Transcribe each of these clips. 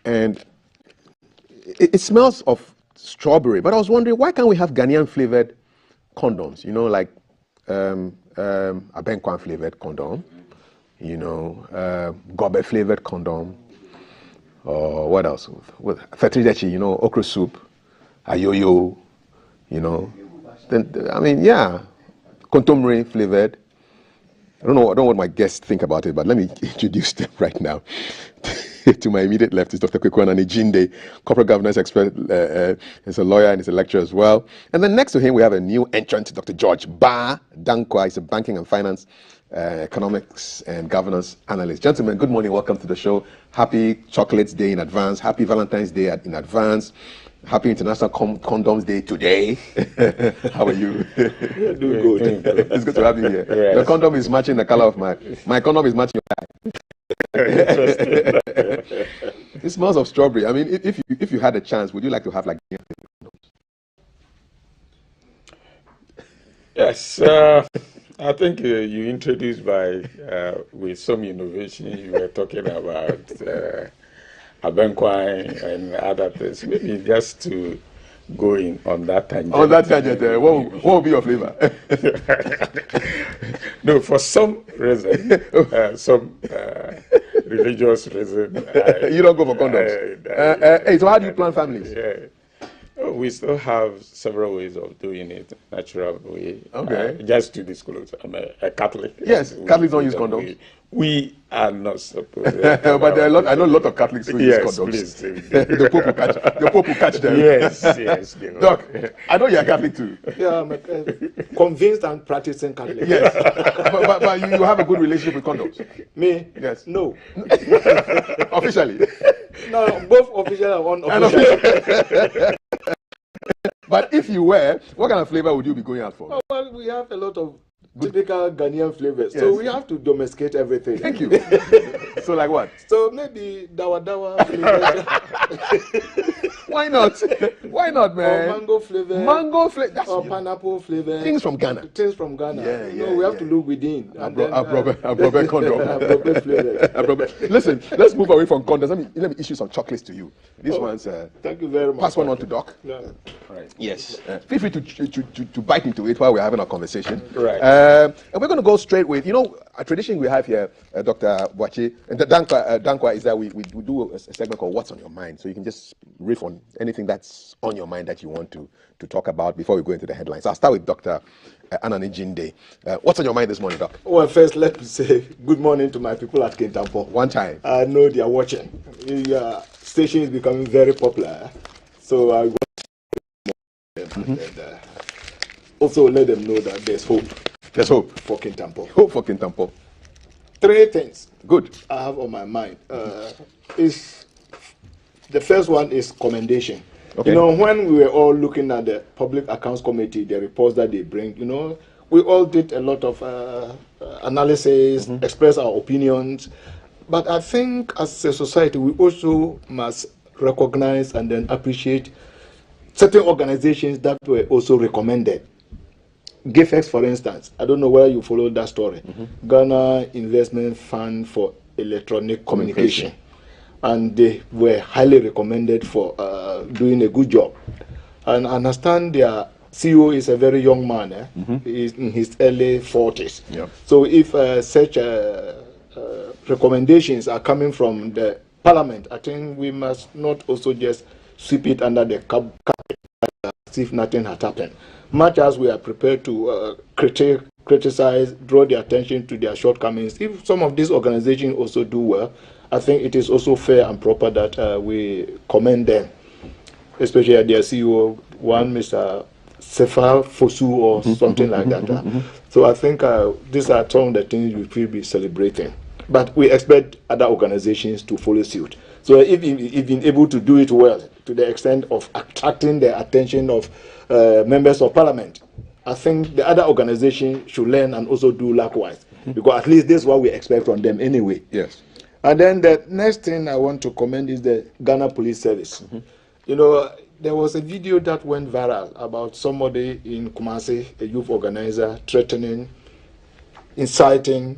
and it smells of strawberry. But I was wondering, why can't we have Ghanaian flavored condoms? You know, like Abenkwan flavored condom, you know, Gobe flavored condom, or what else? With Fetridachi, you know, okra soup, ayoyo, you know. Then I mean, yeah, contemporary flavored. I don't know what my guests think about it, but let me introduce them right now. To my immediate left is Dr. Kweku Ananijinde, corporate governance expert. He's a lawyer and he's a lecturer as well. And then next to him, we have a new entrant, Dr. George Ba Dankwa. He's a banking and finance, economics and governance analyst. Gentlemen, good morning. Welcome to the show. Happy Chocolates Day in advance. Happy Valentine's Day in advance. Happy International Condoms Day today. How are you? Doing good. It's good to have you here. Yes. Your condom is matching the color of my condom is matching your eye. It smells of strawberry. I mean, if you had a chance, would you like to have like? Yes, I think you introduced with some innovation. You were talking about Abenkwan and other things. Maybe just to go in on that tangent. On that tangent, what will be your flavor? No, for some reason, some religious reason. You don't go for condoms. Hey, so how do you plan families? Yeah. Oh, we still have several ways of doing it, natural way. Okay. Just to disclose, I'm a Catholic. Yes, Catholics don't use condoms. We are not supposed to. But there are I know a lot of Catholics who use condoms. Please. The Pope will catch them. Yes. Doc, I know you're a Catholic too. Yeah, I'm convinced and practicing Catholic. Yes, but you have a good relationship with condoms. Me? Yes. No. Officially? No, both official and unofficial. But if you were, what kind of flavor would you be going out for? Oh, well, we have a lot of typical Ghanaian flavors, Yes. so we have to domesticate everything. Thank you. So like what? So maybe dawa flavors. Why not? Why not, man? Or mango flavor. Mango flavor. Or pineapple flavor. Things from Ghana. Things from Ghana. Yeah, we have to look within. Abrobe condom. Abrobe flavors. Listen, let's move away from condoms. Let me issue some chocolates to you. These ones. Thank you very much. Pass one on to Doc. Yeah. Right. Yes. Feel free to bite into it while we're having our conversation. Right. And we're going to go straight with, a tradition we have here, Dr. Boakye, and Dankwa is that we do a segment called What's on Your Mind. So you can just riff on anything that's on your mind that you want to talk about before we go into the headlines. So I'll start with Dr. Ananijinde. What's on your mind this morning, Doc? Well, first, let me say good morning to my people at Kintampo. One time. I know they are watching. Your station is becoming very popular. So I want them and also let them know that there's hope. There's hope. For Kintampo. Hope for Kintampo. 3 things. Good. I have on my mind. The first one is commendation. Okay. When we were all looking at the Public Accounts Committee, the reports that they bring, we all did a lot of analysis, express our opinions. But I think as a society, we also must recognize and then appreciate certain organizations that were also recommended. GIFEX, for instance, I don't know whether you followed that story. Ghana Investment Fund for Electronic Communication. And they were highly recommended for doing a good job. And I understand their CEO is a very young man. He's in his early 40s. Yep. So if such recommendations are coming from the parliament, I think we must not also just sweep it under the carpet as if nothing had happened. Much as we are prepared to criticize, draw the attention to their shortcomings, if some of these organizations also do well, I think it is also fair and proper that we commend them, especially their CEO, Mr. Sefa Fosu or something like that. So I think these are some of the things we will be celebrating. But we expect other organizations to follow suit. So if been able to do it well, to the extent of attracting the attention of members of parliament, I think the other organizations should learn and also do likewise. Because at least this is what we expect from them anyway. Yes. And then the next thing I want to commend is the Ghana Police Service. There was a video that went viral about somebody in Kumasi, a youth organizer, threatening, inciting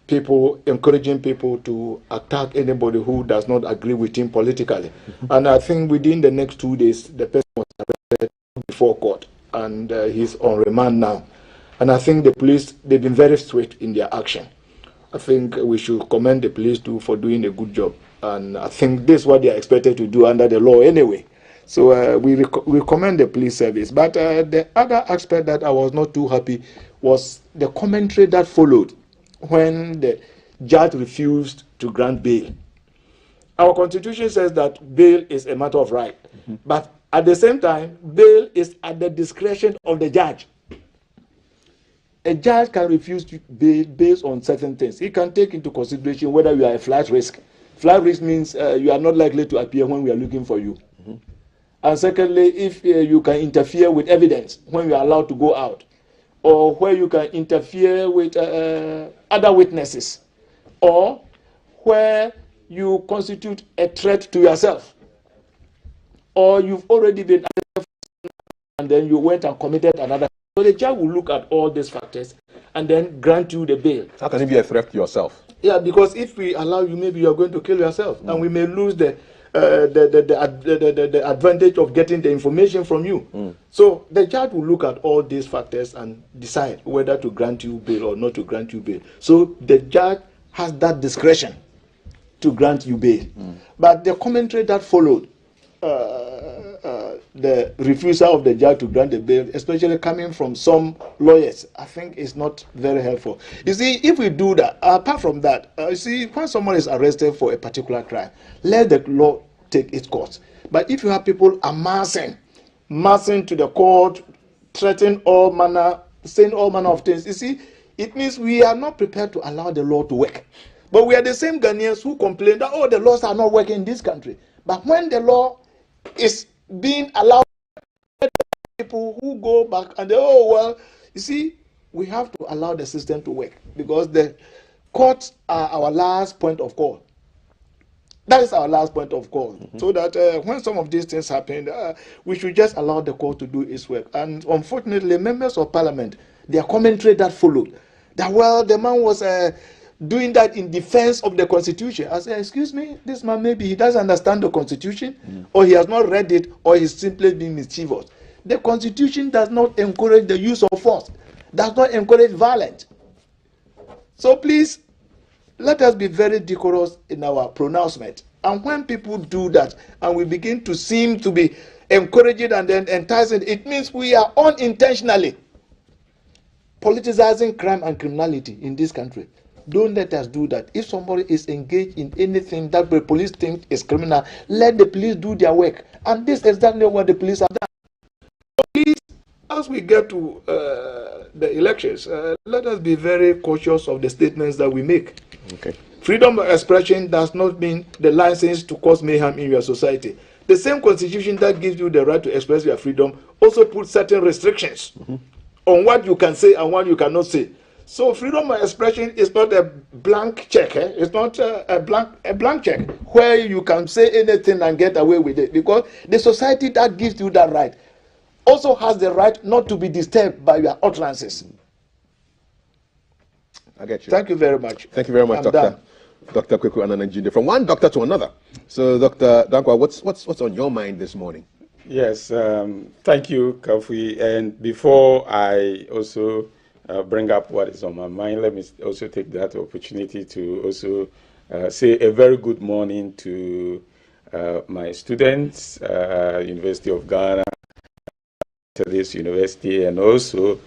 people encouraging people to attack anybody who does not agree with him politically. And I think within the next 2 days, the person was arrested before court, and he's on remand now. And I think the police, they've been very swift in their action. I think we should commend the police too for doing a good job. And I think this is what they are expected to do under the law anyway. So we commend the police service. But the other aspect that I was not too happy was the commentary that followed when the judge refused to grant bail. Our constitution says that bail is a matter of right. But at the same time, bail is at the discretion of the judge. A judge can refuse to bail based on certain things. He can take into consideration whether you are a flight risk. Flight risk means you are not likely to appear when we are looking for you. And secondly, if you can interfere with evidence when you are allowed to go out, or where you can interfere with other witnesses, or where you constitute a threat to yourself, or you've already been and then you went and committed another. So the judge will look at all these factors and then grant you the bail. How can it be a threat to yourself? Yeah, because if we allow you, maybe you are going to kill yourself, and we may lose the advantage of getting the information from you. So the judge will look at all these factors and decide whether to grant you bail or not to grant you bail. So the judge has that discretion to grant you bail. But the commentary that followed the refusal of the judge to grant the bail, especially coming from some lawyers, I think is not very helpful. You see, if we do that, apart from that, you see, when someone is arrested for a particular crime, let the law take its course. But if you have people massing to the court, threatening all manner, saying all manner of things, you see, it means we are not prepared to allow the law to work. But we are the same Ghanaians who complain that, oh, the laws are not working in this country. But when the law is being allowed, people who go back and they, oh, well, you see, we have to allow the system to work, because the courts are our last point of call. That is our last point of call. So that when some of these things happen, we should just allow the court to do its work. And unfortunately, members of parliament, their commentary that followed, that, well, the man was doing that in defense of the constitution. I said, excuse me, this man, maybe he doesn't understand the constitution, or he has not read it, or he's simply being mischievous. The constitution does not encourage the use of force, does not encourage violence. So please, let us be very decorous in our pronouncement. And when people do that, and we begin to seem to be encouraging and then enticing, it means we are unintentionally politicizing crime and criminality in this country. Don't let us do that. If somebody is engaged in anything that the police think is criminal, let the police do their work. And this is exactly what the police have done. So please, as we get to the elections, let us be very cautious of the statements that we make. Okay. Freedom of expression does not mean the license to cause mayhem in your society. The same constitution that gives you the right to express your freedom also puts certain restrictions on what you can say and what you cannot say. So freedom of expression is not a blank check. It's not a blank check where you can say anything and get away with it, because the society that gives you that right also has the right not to be disturbed by your utterances. I get you. Thank you very much. Thank you very much, Dr. Kwaku Annan-Jinde. From one doctor to another. So, Dr. Dankwa, what's on your mind this morning? Yes, thank you, Kofi. And before I also bring up what is on my mind, let me also take that opportunity to also say a very good morning to my students, University of Ghana, to this university, and also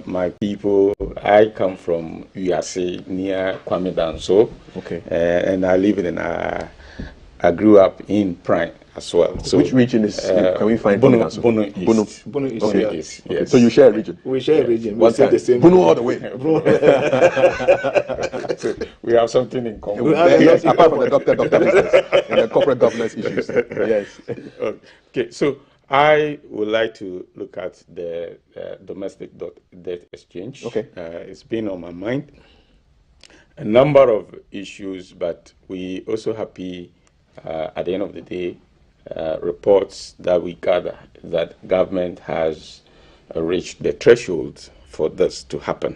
my people. I come from Uyase near Kwame Danso. Okay. And I live in, I grew up in Prime as well. So which region is, can we find Bono East. Bono East, Bono yeah. East, Okay, yes. so you share a region? We share a region. One We say time. the same. Bono all the way. So we have something in common. Yes, apart from the doctor business and the corporate governance issues. Yes. Okay, so I would like to look at the domestic debt exchange. Okay. It's been on my mind. A number of issues, but we also happy at the end of the day, reports that we gather that government has reached the threshold for this to happen.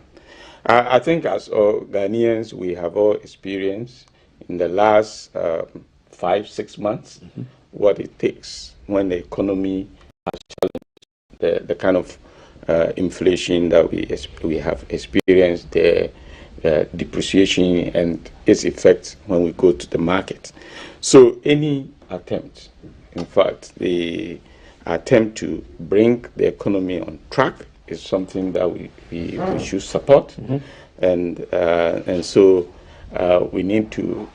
I think as all Ghanaians, we have all experienced in the last 5-6 months what it takes when the economy has challenged the kind of inflation that we have experienced, the depreciation and its effects when we go to the market. So any attempt, in fact, the attempt to bring the economy on track is something that we should support, and so we need to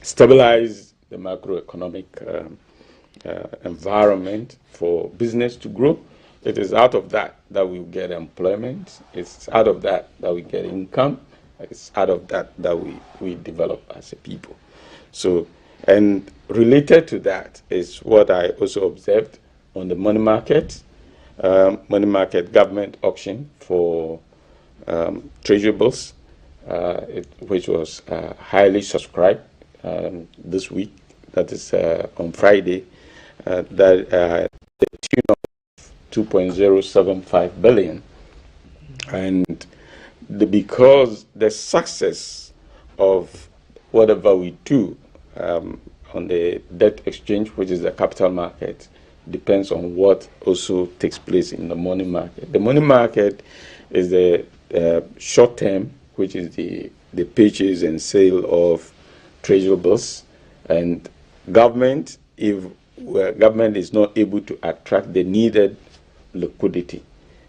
stabilize the macroeconomic environment for business to grow. It is out of that we get employment. It's out of that we get income. It's out of that we develop as a people. So, and related to that is what I also observed on the money market government auction for treasury bills, which was highly subscribed this week. That is on Friday. The tune of 2.075 billion, and because the success of whatever we do on the debt exchange, which is the capital market, depends on what also takes place in the money market. The money market is the short term, which is the purchase and sale of treasury bills, and government, if government is not able to attract the needed liquidity,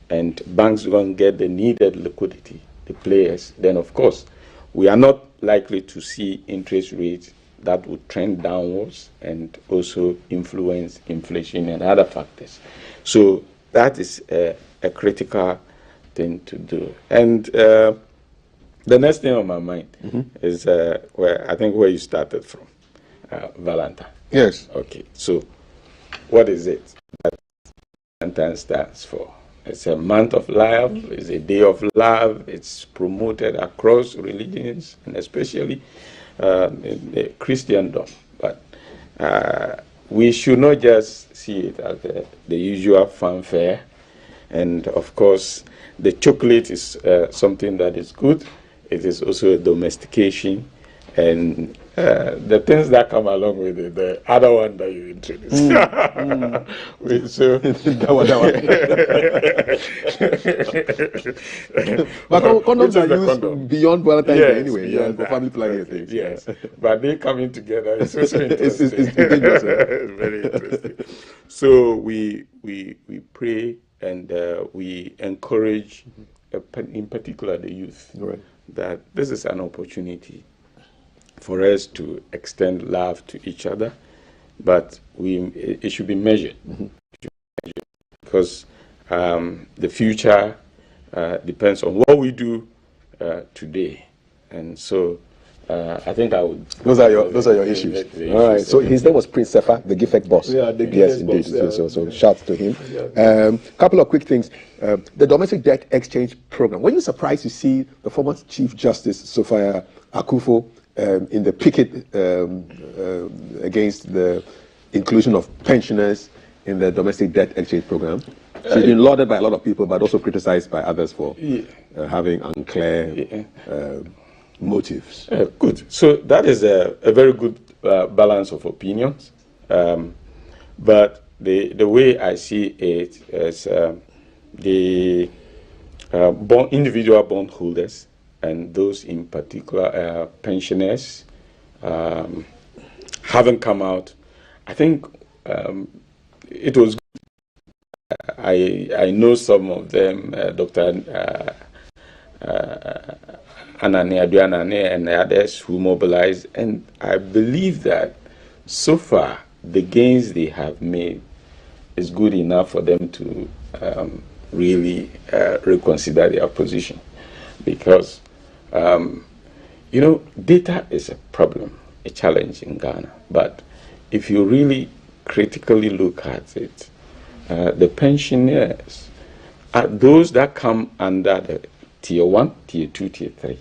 and banks don't get the needed liquidity, the players, then of course we are not likely to see interest rates that would trend downwards and also influence inflation and other factors. So that is a critical thing to do. And the next thing on my mind is where you started from, Valentine. Yes. Okay, so what is it that Valentine stands for? It's a month of love, it's a day of love, it's promoted across religions, and especially in the Christendom. But we should not just see it as the usual fanfare. And of course, the chocolate is something that is good. It is also a domestication. And the things that come along with it, the other one that you introduced. So, but condoms are used condom beyond Valentine's Day anyway, beyond for that. family planning and things. Yes, but they coming together. It's also interesting. It's dangerous. It's very interesting. So we pray and we encourage, in particular, the youth, Right. that this is an opportunity for us to extend love to each other, but it should be measured. Because the future depends on what we do today, and so I think I would. Those are your issues. All right. So his name was Prince Sefa, the GIFEC boss. Yeah, the GIFEC yes, boss, indeed. yeah. So shouts to him. Couple of quick things. The domestic debt exchange program. Were you surprised to see the former Chief Justice Sophia Akufo in the picket against the inclusion of pensioners in the domestic debt exchange program? She's been lauded by a lot of people, but also criticized by others for having unclear motives. Good. So that is a very good balance of opinions. But the way I see it is the individual bondholders and those in particular pensioners haven't come out. I think it was good. I know some of them, Dr. Anani Aduanane and others who mobilized, and I believe that so far the gains they have made is good enough for them to really reconsider their position, because data is a problem, a challenge in Ghana. But if you really critically look at it, the pensioners are those that come under the tier 1, tier 2, tier 3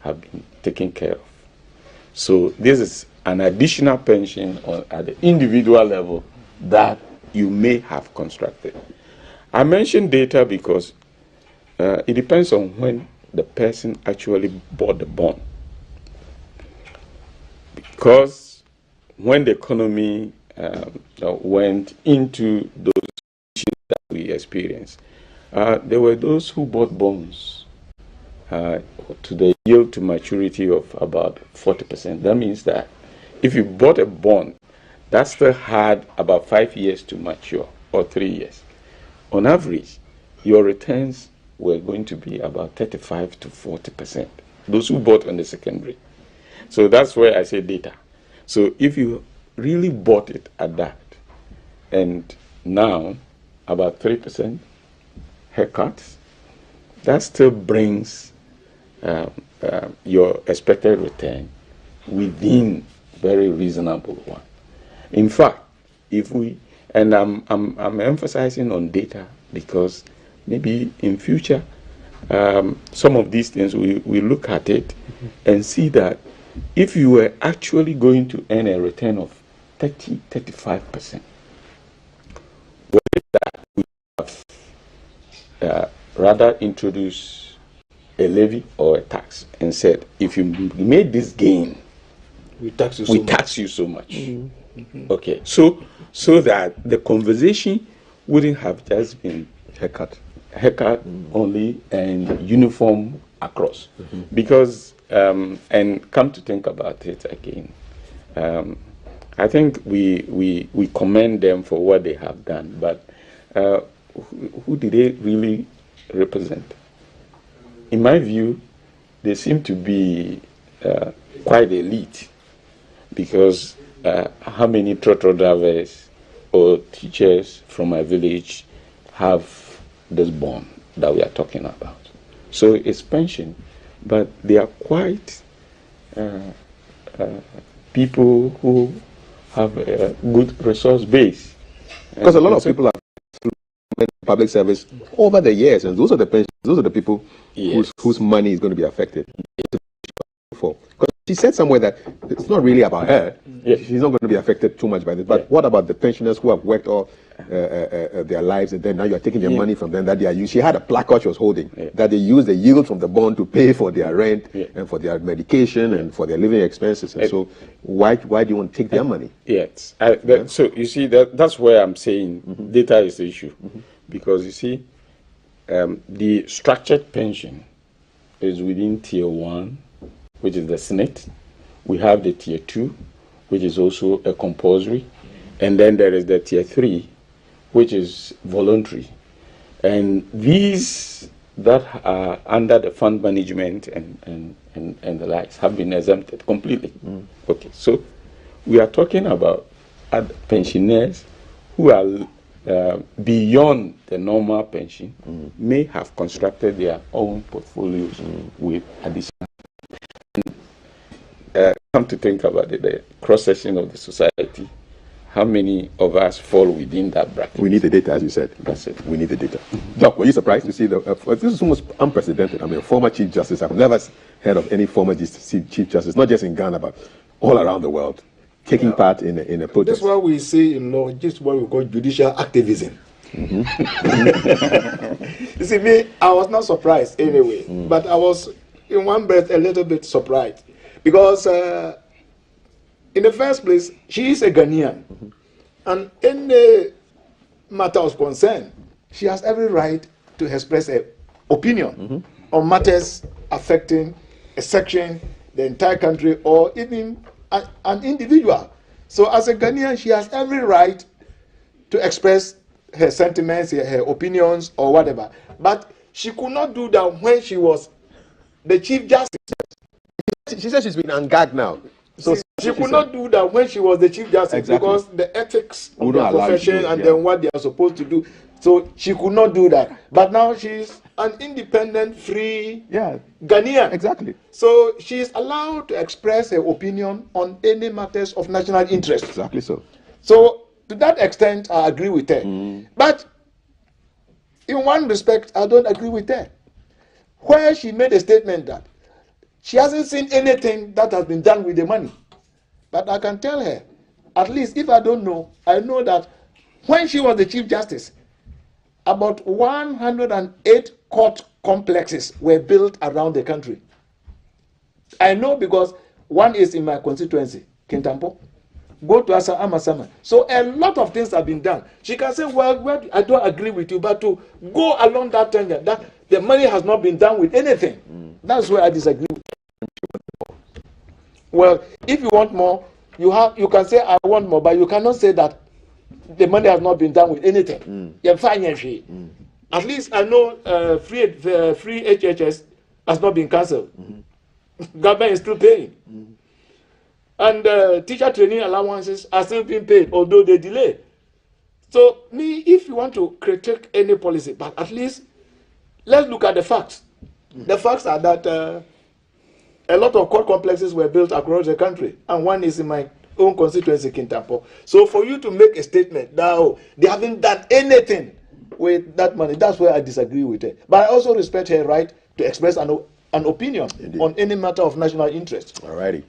have been taken care of. So this is an additional pension at the individual level that you may have constructed. I mentioned data because it depends on when the person actually bought the bond. Because when the economy went into those issues that we experienced, there were those who bought bonds to the yield to maturity of about 40%. That means that if you bought a bond, that still had about 5 years to mature, or 3 years. On average, your returns were going to be about 35 to 40%. Those who bought on the secondary. So that's where I say data. So if you really bought it at that, and now about 3% haircuts, that still brings your expected return within very reasonable one. In fact, if we, and I'm emphasizing on data because maybe in future, some of these things we look at it and see that if you were actually going to earn a return of 35%, what is that? We have rather introduce a levy or a tax and said, if you made this gain, we tax you so much. Mm-hmm. Okay, so that the conversation wouldn't have just been haircut only and uniform across, because and come to think about it again, I think we commend them for what they have done, but who do they really represent? In my view, they seem to be quite elite, because how many trotro drivers or teachers from my village have this bond that we are talking about? So it's pension, but they are quite people who have a good resource base. Because a lot of people have public service over the years, and those are the pensions, those are the people whose money is going to be affected. Because she said somewhere that it's not really about her. She's not going to be affected too much by this. But what about the pensioners who have worked all their lives, and then now you're taking their money from them that they are using? She had a placard she was holding that they use the yield from the bond to pay for their rent and for their medication and for their living expenses. And so why do you want to take their money? Yes. So you see, that's where I'm saying data is the issue. Because you see, the structured pension is within tier 1, which is the SNIT. We have the tier 2, which is also a compulsory. And then there is the tier 3, which is voluntary. And these that are under the fund management and the likes have been exempted completely. Okay, so we are talking about pensioners who are beyond the normal pension, may have constructed their own portfolios with additional. Come to think about it, the cross-section of the society, how many of us fall within that bracket? We need the data, as you said. That's it. We need the data. Doc, were you surprised to see this is almost unprecedented? I mean, a former Chief Justice, I've never heard of any former Chief Justice, not just in Ghana, but all around the world, taking part in a protest. That's what we say in law, just what we call judicial activism. You see, me, I was not surprised anyway, but I was in one breath a little bit surprised. Because in the first place, she is a Ghanaian. And in the matter of concern, she has every right to express an opinion on matters affecting a section, the entire country, or even an individual. So as a Ghanaian, she has every right to express her sentiments, her opinions, or whatever. But she could not do that when she was the Chief Justice. She says she's been ungagged now. So she could not do that when she was the Chief Justice because the ethics of the profession and then what they are supposed to do. So she could not do that. But now she's an independent, free Ghanaian. Exactly. So she is allowed to express her opinion on any matters of national interest. Exactly so. So to that extent, I agree with her. But in one respect, I don't agree with her. Where she made a statement that she hasn't seen anything that has been done with the money. But I can tell her, at least if I don't know, I know that when she was the Chief Justice, about 108 court complexes were built around the country. I know because one is in my constituency, Kintampo. Go to Amasama. So a lot of things have been done. She can say, well, I don't agree with you, but to go along that tangent, that the money has not been done with anything. That's where I disagree with you. Well, if you want more, you can say I want more, but you cannot say that the money has not been done with anything. At least I know free HHS has not been cancelled. Government is still paying. And teacher training allowances are still being paid, although they delay. So, if you want to critique any policy, but at least let's look at the facts. The facts are that a lot of court complexes were built across the country, and one is in my own constituency, Kintampo. So, for you to make a statement that they haven't done anything with that money, that's where I disagree with her. But I also respect her right to express an opinion on any matter of national interest. Alrighty.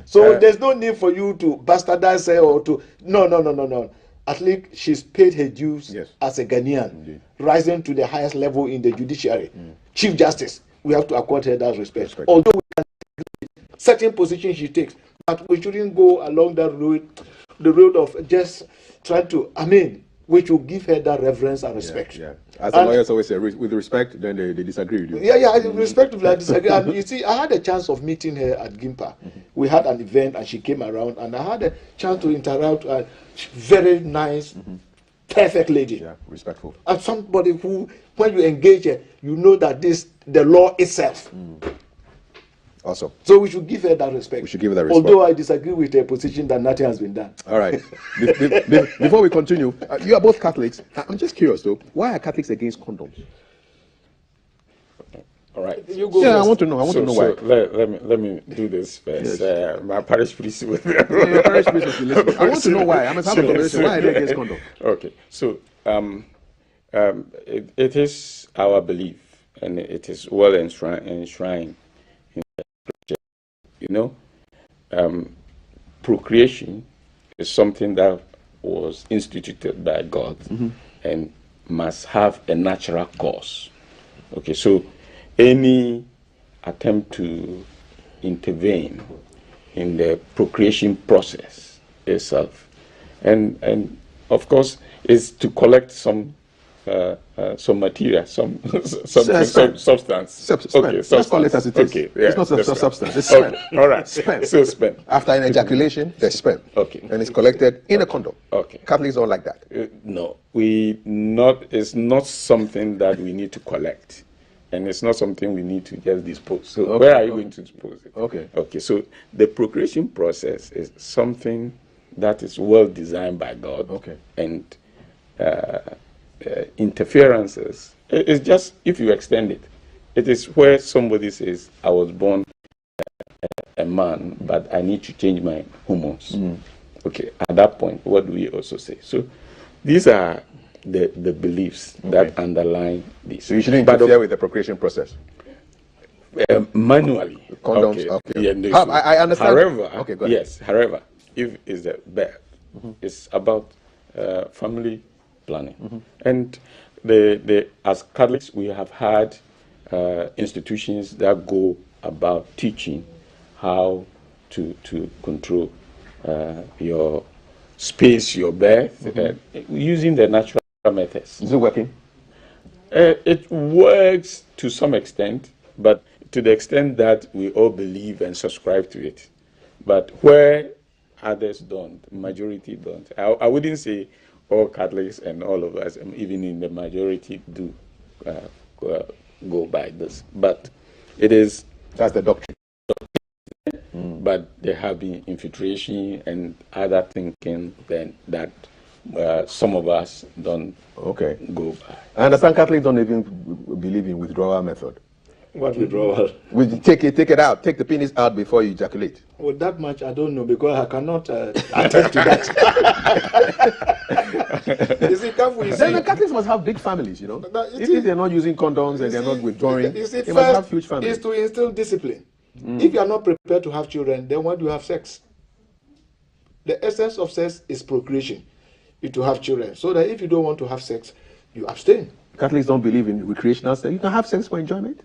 So there's no need for you to bastardize her or to no. At least she's paid her dues as a Ghanaian, rising to the highest level in the judiciary. Chief Justice, we have to accord her that respect. Although we can agree with certain positions she takes, but we shouldn't go along that road, the road of just trying to. We should give her that reverence and respect. As the lawyers always say, with respect, then they disagree with you. Respectively, I disagree. And you see, I had a chance of meeting her at Gimpa. We had an event and she came around, and I had a chance to interact with a very nice, perfect lady. Yeah, respectful. And somebody who, when you engage her, you know that the law itself. Awesome. So we should give her that respect. We should give her that respect. Although I disagree with her position that nothing has been done. All right. Before we continue, you are both Catholics. I'm just curious though, why are Catholics against condoms? All right. You go first. I want to know. why. Let me do this first. Yes. My parish priest will. Your parish priest will listen. I want to know why. I'm having a conversation. Why are they against condoms? Okay. So it is our belief, and it is well enshrined in the scripture. Procreation is something that was instituted by God and must have a natural cause. Okay, so any attempt to intervene in the procreation process itself, and of course, is to collect some material, some substance. Okay, let's call it as it is. Okay, it's not a substance. It's sperm. All right, sperm. So sperm. After an ejaculation, there's sperm. Okay, and it's collected in a condom. Okay, Catholics don't like that. No, it's not something that we need to collect, and it's not something we need to just dispose. So where are you going to dispose it? Okay. So the procreation process is something that is well designed by God. Okay, and interferences. It's just if you extend it, it is where somebody says, "I was born a man, but I need to change my hormones." Okay, at that point, what do we also say? So these are the beliefs that underline this. So you shouldn't interfere with the procreation process. Manually. Condoms. Okay. Yeah, no, so I understand. However, go ahead. However, if it's the birth, it's about family planning. And as Catholics, we have had institutions that go about teaching how to control your space, your birth, using the natural methods. Is it working? It works to some extent, but to the extent that we all believe and subscribe to it. But where others don't, majority don't. I wouldn't say all Catholics and all of us, even in the majority, do go by this. But it is... That's the doctrine. But there have been infiltration and other thinking then that some of us don't go by. I understand Catholics don't even believe in withdrawal method. What withdrawal? Take it out. Take the penis out before you ejaculate. Well, that much I don't know because I cannot attest to that. You see, then the Catholics must have big families, you know. If they're not using condoms and they're not withdrawing, they must have huge families. Is to instill discipline. If you are not prepared to have children, then why do you have sex? The essence of sex is procreation. To have children, so that if you don't want to have sex, you abstain. Catholics don't believe in recreational sex. You can have sex for enjoyment.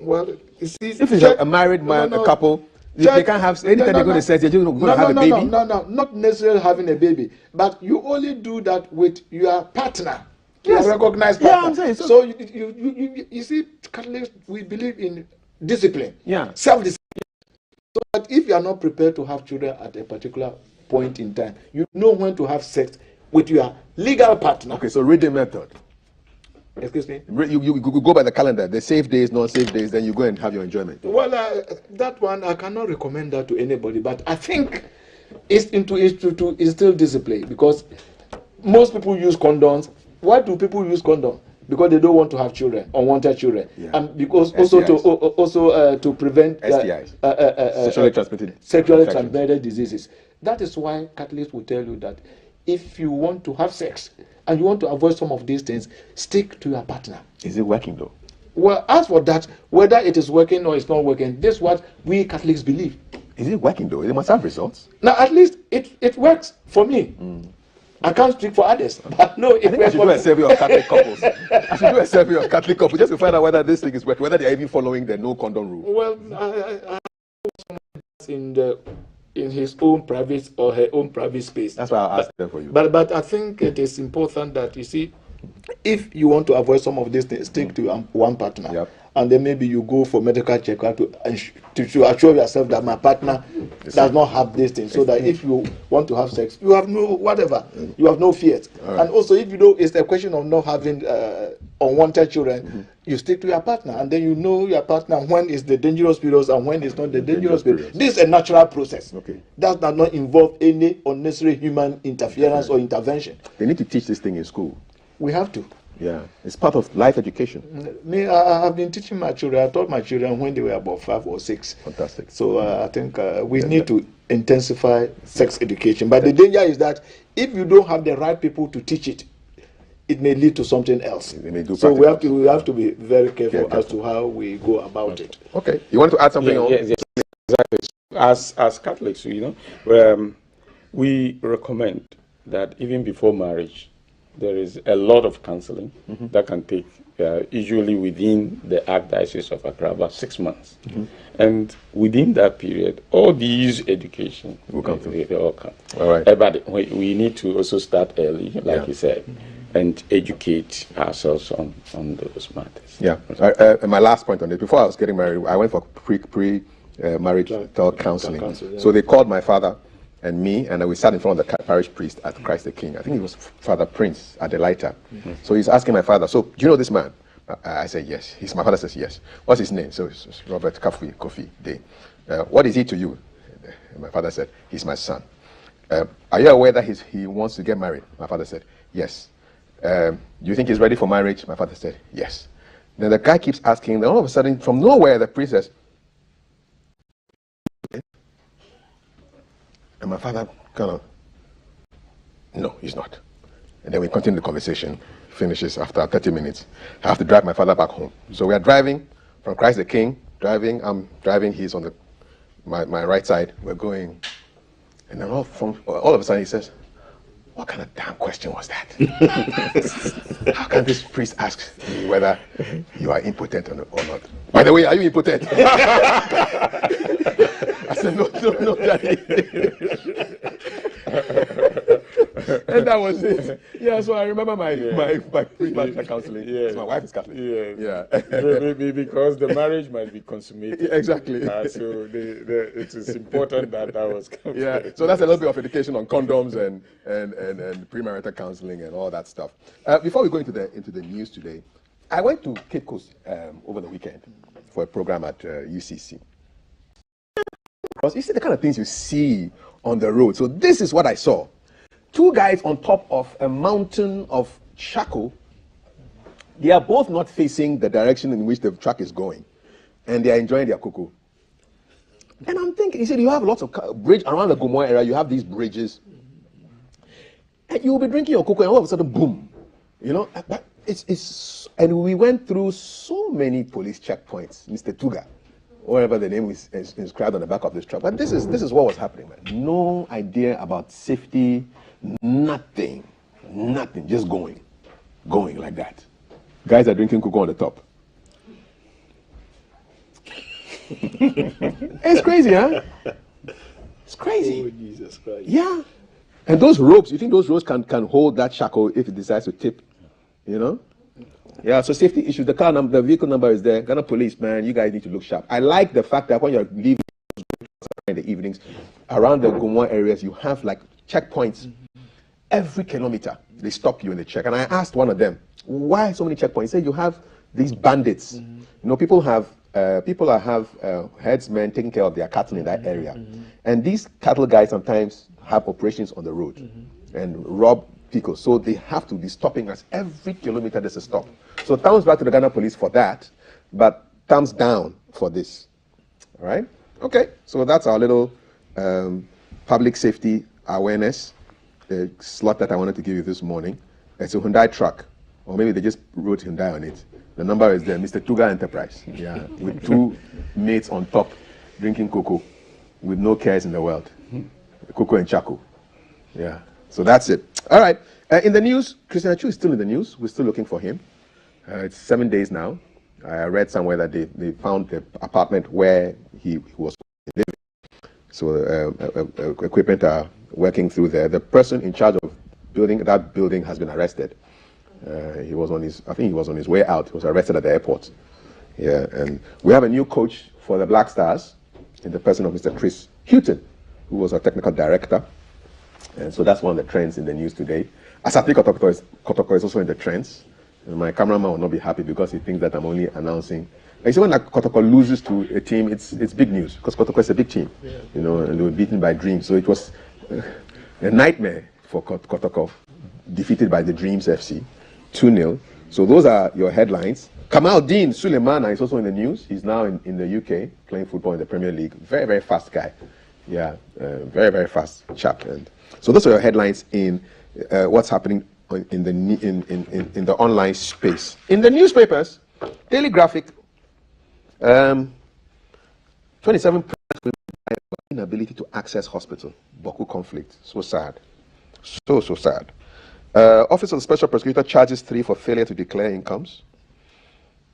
Well, you see, If it's a married man, a couple, they can't have anytime they go to sex. They're just going to have a baby. No, not necessarily having a baby, but you only do that with your partner. Yes. Your recognized partner. Yeah, I'm saying so. You see, Catholics, we believe in discipline. Yeah. Self-discipline. So that if you are not prepared to have children at a particular point in time, you know when to have sex with your legal partner. Okay, so read the method. Excuse me? You go by the calendar, the safe days, non-safe days, then you go and have your enjoyment. Well, that one, I cannot recommend that to anybody, but I think it's to instill discipline, because most people use condoms. Why do people use condoms? Because they don't want to have children, unwanted children, and because also to prevent STIs, sexually transmitted diseases. That is why Catholics will tell you that if you want to have sex and you want to avoid some of these things, stick to your partner. Is it working though? Well, as for that, whether it is working or it's not working, this is what we Catholics believe. Is it working though? It must have results. Now, at least it works for me. I can't speak for others, but no, it works for me. I should do a survey of Catholic couples. I should do a survey of Catholic couples just to find out whether this thing is working, whether they're even following the no condom rule. Well, I in his own private or her own private space. That's why I asked them for you. But I think it is important that, you see, if you want to avoid some of these things, stick to one partner. Yep. And then maybe you go for medical checkup to assure yourself that my partner does not have this thing, so that if you want to have sex, you have no you have no fears. Right. And also, if you know it's a question of not having unwanted children, you stick to your partner, and then you know your partner when is the dangerous periods and when is not the dangerous period. This is a natural process. Okay. That does not involve any unnecessary human interference or intervention. They need to teach this thing in school. We have to. Yeah, it's part of life education. Me, I have been teaching my children. I taught my children when they were about 5 or 6. Fantastic. So I think we need to intensify sex education. But the danger is that if you don't have the right people to teach it, it may lead to something else. So we have to be very careful as to how we go about it. Okay. You want to add something on? Yes, exactly. As Catholics, we recommend that even before marriage, there is a lot of counseling that can take usually within the Archdiocese of Accra about 6 months. And within that period, all these education will come through. They all come. All right. But we need to also start early, like you said, and educate ourselves on those matters. Yeah. My last point on it, before I was getting married, I went for pre-marriage counseling. So they called my father and me, and we sat in front of the parish priest at Christ the King. I think it was Father Prince Adelaita. So he's asking my father, so do you know this man? I said, yes. My father says, yes. What's his name? So it's Robert Kofi Day. What is he to you? And my father said, he's my son. Are you aware that he wants to get married? My father said, yes. Do you think he's ready for marriage? My father said, yes. Then the guy keeps asking, then all of a sudden, from nowhere, the priest says, and my father kind of, no, he's not. And then we continue the conversation, finishes after 30 minutes. I have to drive my father back home. So we are driving from Christ the King, I'm driving, he's on my right side, we're going. And then all of a sudden he says, what kind of damn question was that? How can this priest ask me whether you are impotent or not? By the way, are you impotent? I said, no, Daddy. And that was it. Yeah, so I remember my pre-marital counseling. Yeah. So my wife is Catholic. Yeah. Maybe because the marriage might be consummated. Yeah, exactly. So it is important that was covered. Yeah. So that's a little bit of education on condoms and pre-marital counseling and all that stuff. Before we go into the news today, I went to Cape Coast over the weekend for a program at UCC. Because you see the kind of things you see on the road. So this is what I saw. 2 guys on top of a mountain of charcoal. They are both not facing the direction in which the truck is going. And they are enjoying their cocoa. And I'm thinking, you see, you have lots of bridge around the Gomoa area. You have these bridges. And you'll be drinking your cocoa and all of a sudden, boom. You know, but it's and we went through so many police checkpoints, Mr. Tuga, whatever the name is inscribed on the back of this truck. But this is what was happening, man. No idea about safety, nothing, just going like that. guys are drinking cocoa on the top. It's crazy, huh? It's crazy. Oh, Jesus Christ. Yeah. And those ropes, you think those ropes can hold that shackle if it decides to tip? You know? Yeah, so safety issues. The car number, the vehicle number is there. Ghana police, man, you guys need to look sharp. I like the fact that when you're leaving in the evenings, around the Gomwa areas, you have like checkpoints. Every kilometer, they stop you and they check. And I asked one of them, why so many checkpoints? He said, you have these bandits. You know, people have herdsmen taking care of their cattle in that area. And these cattle guys sometimes have operations on the road and rob people. So they have to be stopping us. Every kilometer there's a stop. So thumbs back to the Ghana police for that, but thumbs down for this. All right? Okay, so that's our little public safety awareness slot that I wanted to give you this morning. It's a Hyundai truck, or maybe they just wrote Hyundai on it. The number is there, Mr. Tuga Enterprise. Yeah, with two mates on top, drinking cocoa, with no cares in the world. Cocoa and Chaco. Yeah, so that's it. All right, in the news, Christian Atsu is still in the news. We're still looking for him. It's 7 days now. I read somewhere that they found the apartment where he was living. So equipment are working through there. The person in charge of building that building has been arrested. He was on his way out. He was arrested at the airport. Yeah, and we have a new coach for the Black Stars in the person of Mr. Chris Houghton, who was our technical director. And so that's one of the trends in the news today. Asante Kotoko is also in the trends. And my cameraman will not be happy because he thinks that I'm only announcing. You see, when Kotoko loses to a team, it's big news because Kotoko is a big team, you know, and they were beaten by Dreams. So it was a nightmare for Kotoko, defeated by the Dreams FC, 2-0. So those are your headlines. Kamaldeen Sulemana is also in the news. He's now in the UK playing football in the Premier League. Very, very fast guy. Yeah, very, very fast chap. And so those are your headlines in what's happening in the online space. In the newspapers, Daily Graphic, 27% inability to access hospital. Boku conflict. So sad. So sad. Office of the Special Prosecutor charges 3 for failure to declare incomes.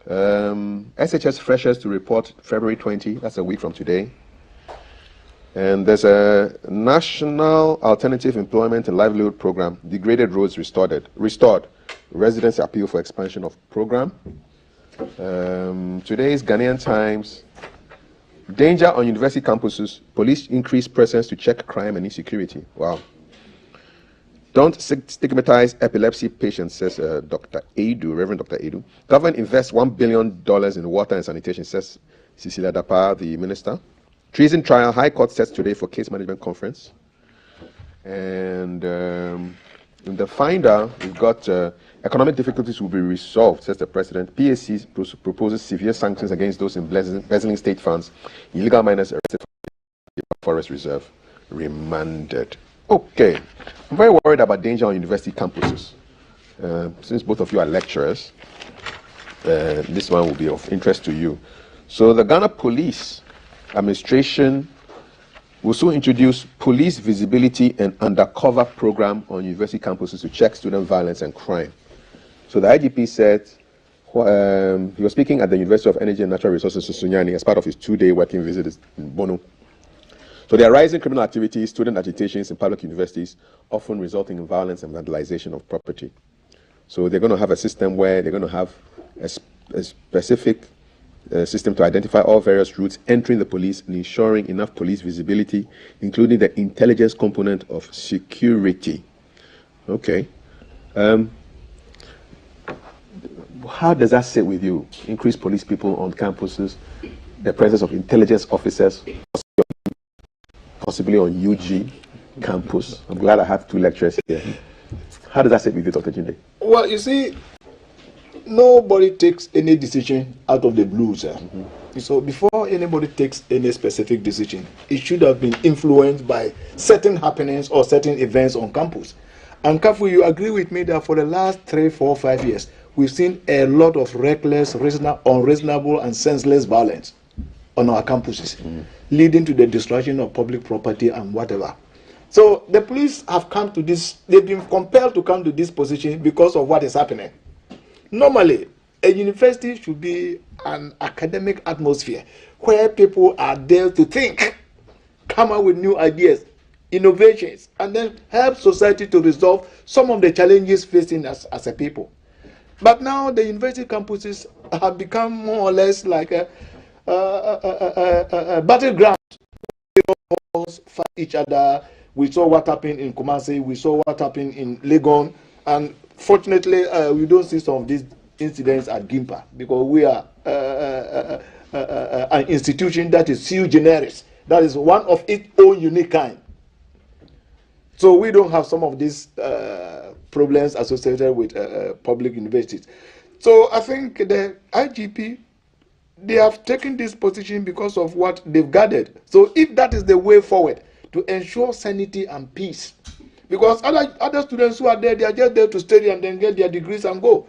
SHS freshers to report February 20. That's a week from today. And there's a National Alternative Employment and Livelihood Program, degraded roads restored. Residents appeal for expansion of program. Today's Ghanaian Times, danger on university campuses, police increase presence to check crime and insecurity. Wow. Don't stigmatize epilepsy patients, says Dr. Edu, Reverend Dr. Edu. Government invests $1 billion in water and sanitation, says Cecilia Dapa, the minister. Treason trial, High Court sets today for case management conference. And in the Finder, we've got economic difficulties will be resolved, says the president. PAC proposes severe sanctions against those embezzling state funds. Illegal miners arrested for forest reserve, remanded. Okay, I'm very worried about danger on university campuses. Since both of you are lecturers, this one will be of interest to you. So the Ghana Police Administration will soon introduce police visibility and undercover program on university campuses to check student violence and crime. So the IGP said he was speaking at the University of Energy and Natural Resources, Sunyani, as part of his 2-day working visit in Bono. So there are rising criminal activities, student agitations in public universities, often resulting in violence and vandalization of property. So they're going to have a system where they're going to have a specific system to identify all various routes entering the police and ensuring enough police visibility, including the intelligence component of security. Okay. How does that sit with you? Increase police people on campuses, the presence of intelligence officers, possibly on UG campus. I'm glad I have 2 lecturers here. How does that sit with you, Dr. Jinde? Well, you see, nobody takes any decision out of the blue, sir. So before anybody takes any specific decision, it should have been influenced by certain happenings or certain events on campus. And Kafu, you agree with me that for the last 3, 4, 5 years, we've seen a lot of reckless, unreasonable, and senseless violence on our campuses, leading to the destruction of public property and whatever. So the police have come to this, they've been compelled to come to this position because of what is happening. Normally, a university should be an academic atmosphere where people are there to think, come up with new ideas, innovations, and then help society to resolve some of the challenges facing us as a people. But now the university campuses have become more or less like a battleground. People fight each other. We saw what happened in Kumasi. We saw what happened in Legon. And fortunately, we don't see some of these incidents at Gimpa because we are an institution that is sui generis. That is one of its own unique kind. So we don't have some of these problems associated with public universities. So I think the IGP, they have taken this position because of what they've gathered. So if that is the way forward to ensure sanity and peace, because other students who are there, they are just there to study and then get their degrees and go.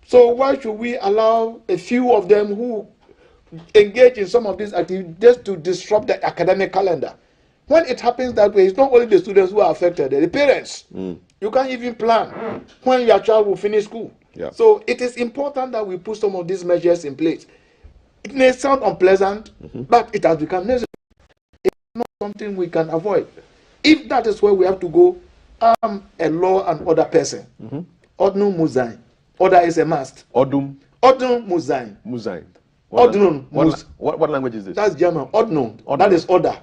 So why should we allow a few of them who engage in some of these activities just to disrupt the academic calendar? When it happens that way, it's not only the students who are affected, the parents. You can't even plan when your child will finish school. Yeah. So it is important that we put some of these measures in place. It may sound unpleasant, but it has become necessary. It's not something we can avoid. If that is where we have to go, I'm a law and order person. Ordnung muss sein. Order is a must. Ordnung muss sein. muss sein. Ordnung muss. What language is this? That's German. Ordnung. That is order.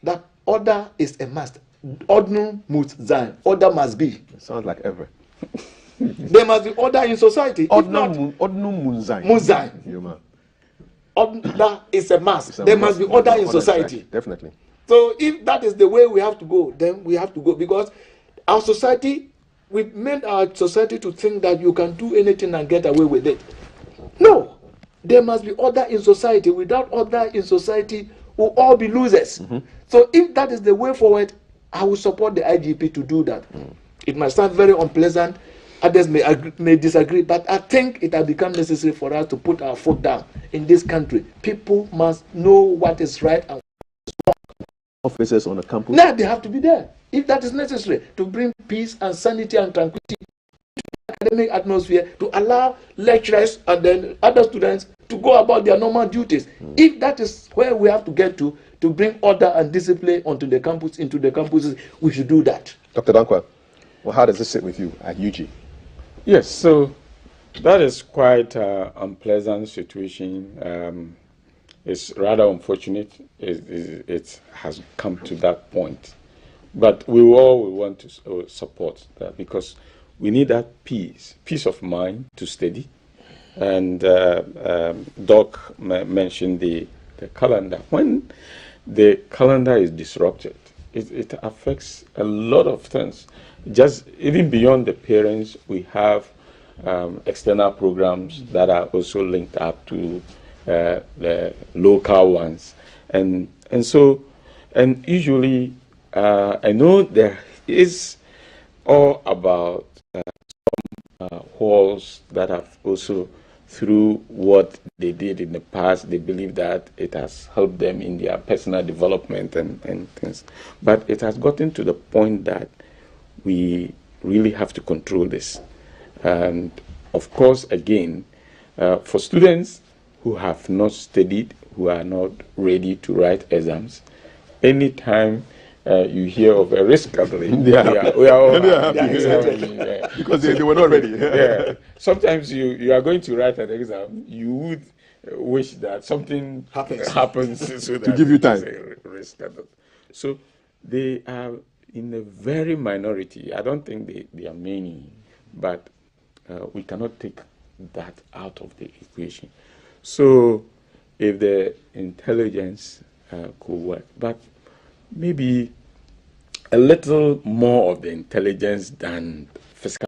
That order is a must. Ordnung muss sein. Order must be. It sounds like ever. There must be order in society. Ordnung muss sein. Muss sein. Yeah, man. Order is a must. There must be order in society. Definitely. So if that is the way we have to go, then we have to go, because our society, we've made our society to think that you can do anything and get away with it. No, there must be order in society. Without order in society, we'll all be losers. So if that is the way forward, I will support the IGP to do that. It might sound very unpleasant. Others may disagree, but I think it has become necessary for us to put our foot down in this country. People must know what is right and officers on the campus. now they have to be there if that is necessary to bring peace and sanity and tranquility to the academic atmosphere, to allow lecturers and then other students to go about their normal duties. If that is where we have to get to bring order and discipline onto the campus, into the campuses, we should do that. Dr. Dankwa, well, how does this sit with you at UG? Yes, so that is quite an unpleasant situation. It's rather unfortunate it has come to that point. But we all want to support that, because we need that peace of mind to study. And Doc mentioned the calendar. When the calendar is disrupted, it affects a lot of things. Just even beyond the parents, we have external programs that are also linked up to the local ones, and usually I know there is all about some halls that have also, through what they did in the past, they believe that it has helped them in their personal development and things. But it has gotten to the point that we really have to control this. And of course, again, for students who have not studied, who are not ready to write exams, anytime you hear of a risk gathering, we are all happy. Because they were not ready. Yeah. Sometimes you are going to write an exam, you would wish that something happens so that to give you time. Risk gathering. So they are in a very minority. I don't think they are many, but we cannot take that out of the equation. So if the intelligence could work, but maybe a little more of the intelligence than physical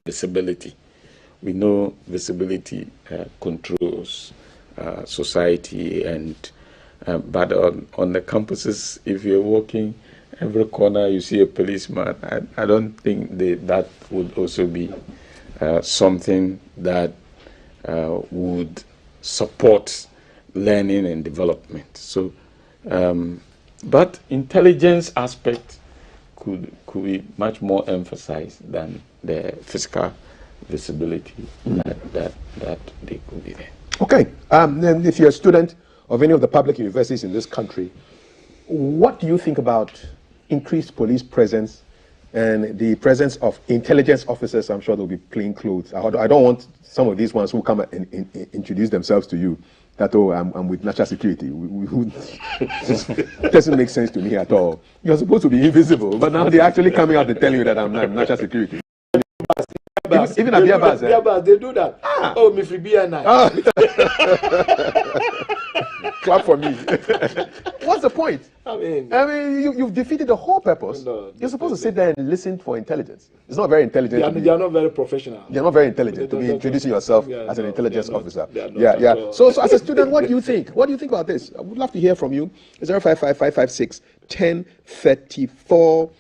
visibility. We know visibility controls society, and but on the campuses, if you're walking every corner, you see a policeman. I don't think that would also be something that would support learning and development. So, but intelligence aspect could be much more emphasized than the physical visibility that they could be there. Okay. Then if you're a student of any of the public universities in this country, what do you think about increased police presence and the presence of intelligence officers? I'm sure they'll be plain clothes. I don't want some of these ones who come and introduce themselves to you that, oh, I'm with national security. It doesn't make sense to me at all. You're supposed to be invisible, but now they're actually coming out and telling you that I'm national security. Even at Biabas, they do that. Oh, me free beer night. Clap for me. What's the point? I mean, you've defeated the whole purpose. No, You're supposed to sit there and listen for intelligence. It's not very intelligent. they are not very professional. You're not very intelligent to be introducing yourself as an intelligence officer. So as a student, what do you think? What do you think about this? I would love to hear from you. 055-556-1034.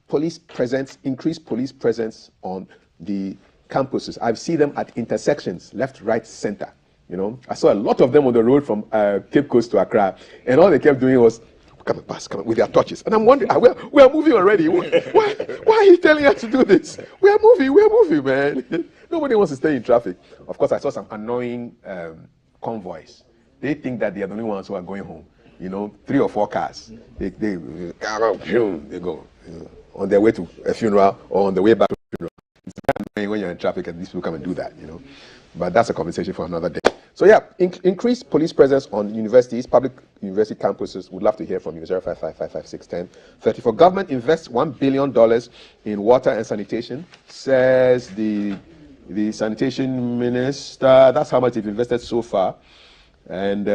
Police presence, increased police presence on the campuses. I see them at intersections, left, right, center. You know, I saw a lot of them on the road from Cape Coast to Accra, and all they kept doing was come with their torches. And I'm wondering, we are moving already. Why are you telling us to do this? We are moving, man. Nobody wants to stay in traffic. Of course, I saw some annoying convoys. They think that they are the only ones who are going home. You know, 3 or 4 cars. They go on their way to a funeral or on the way back to a funeral. It's very annoying when you're in traffic and these people come and do that, you know. But that's a conversation for another day. So yeah, increased police presence on universities, public university campuses. Would love to hear from you. 055-556-1034. Government invests $1 billion in water and sanitation, says the sanitation minister. That's how much they've invested so far. And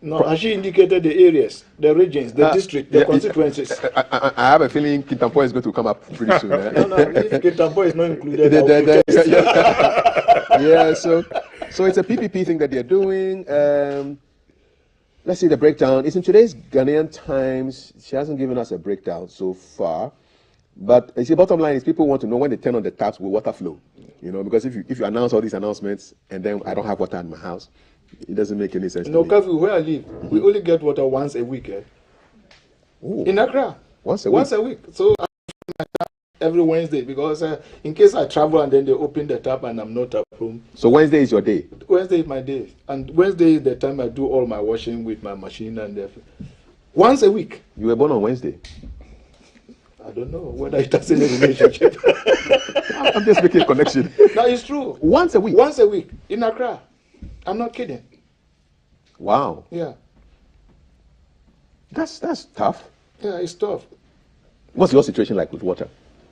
no, has she indicated the areas, the regions, the district, the constituencies? I have a feeling Kintampo is going to come up pretty soon. No, if Kintampo is not included, yeah, so it's a PPP thing that they're doing. Let's see the breakdown. It's in today's Ghanaian Times. She hasn't given us a breakdown so far. But you see, bottom line is people want to know when they turn on the taps, will water flow? You know, because if you announce all these announcements and then I don't have water in my house, it doesn't make any sense. No, Kafu, where I live, we only get water once a week. In Accra. Once a week? So I every Wednesday because in case I travel and then they open the tap and I'm not at home. So Wednesday is your day? Wednesday is my day. And Wednesday is the time I do all my washing with my machine and once a week. You were born on Wednesday? I don't know whether it has any relationship. I'm just making a connection. No, it's true. Once a week? Once a week in Accra. I'm not kidding. Wow. Yeah. That's tough. Yeah, it's tough. What's your situation like with water?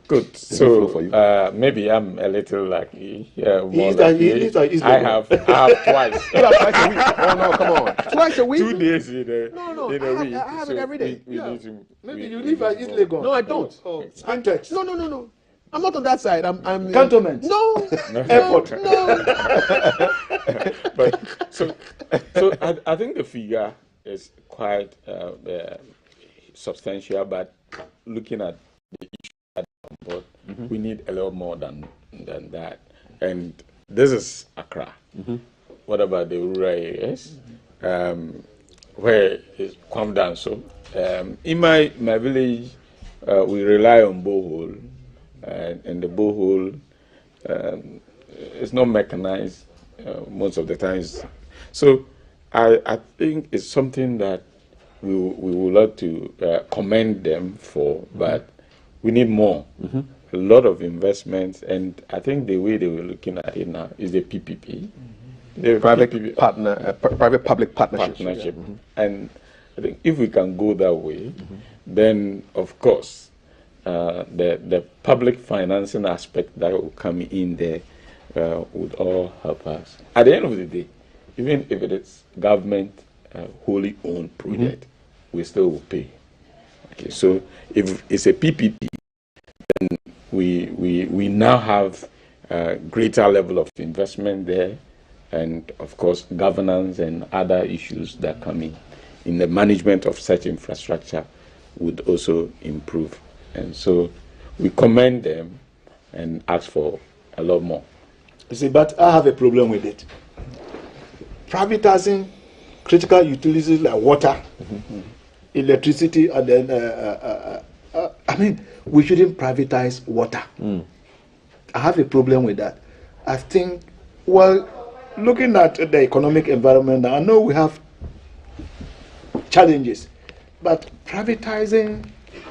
Good. So for you? Maybe I'm a little lucky. Yeah, more lucky. I have twice. You have twice a week. Oh no, come on. Twice a week? 2 days in a week. I have it every day. Maybe you live at East Legon. No, I don't. Spintex. No. I'm not on that side. I'm Cantonment. No. Airport. No. But so I think the figure is quite substantial. But looking at the issue at board, we need a lot more than that. And this is Accra. What about the rural areas? Where it's come down. So in my village, we rely on borehole. And the borehole is not mechanized most of the times. So I think it's something that we would like to commend them for, but we need more. A lot of investments, and I think the way they were looking at it now is the PPP. The private public partnership. And I think if we can go that way, then of course the public financing aspect that will come in there would all help us. At the end of the day, even if it is government wholly owned project, we still will pay. Okay, so if it's a PPP, then we now have a greater level of investment there, and of course governance and other issues that come in the management of such infrastructure would also improve. And so we commend them and ask for a lot more. You see, but I have a problem with it. Privatizing critical utilities like water, electricity, and then mean, we shouldn't privatize water. I have a problem with that. I think, well, looking at the economic environment, I know we have challenges, but privatizing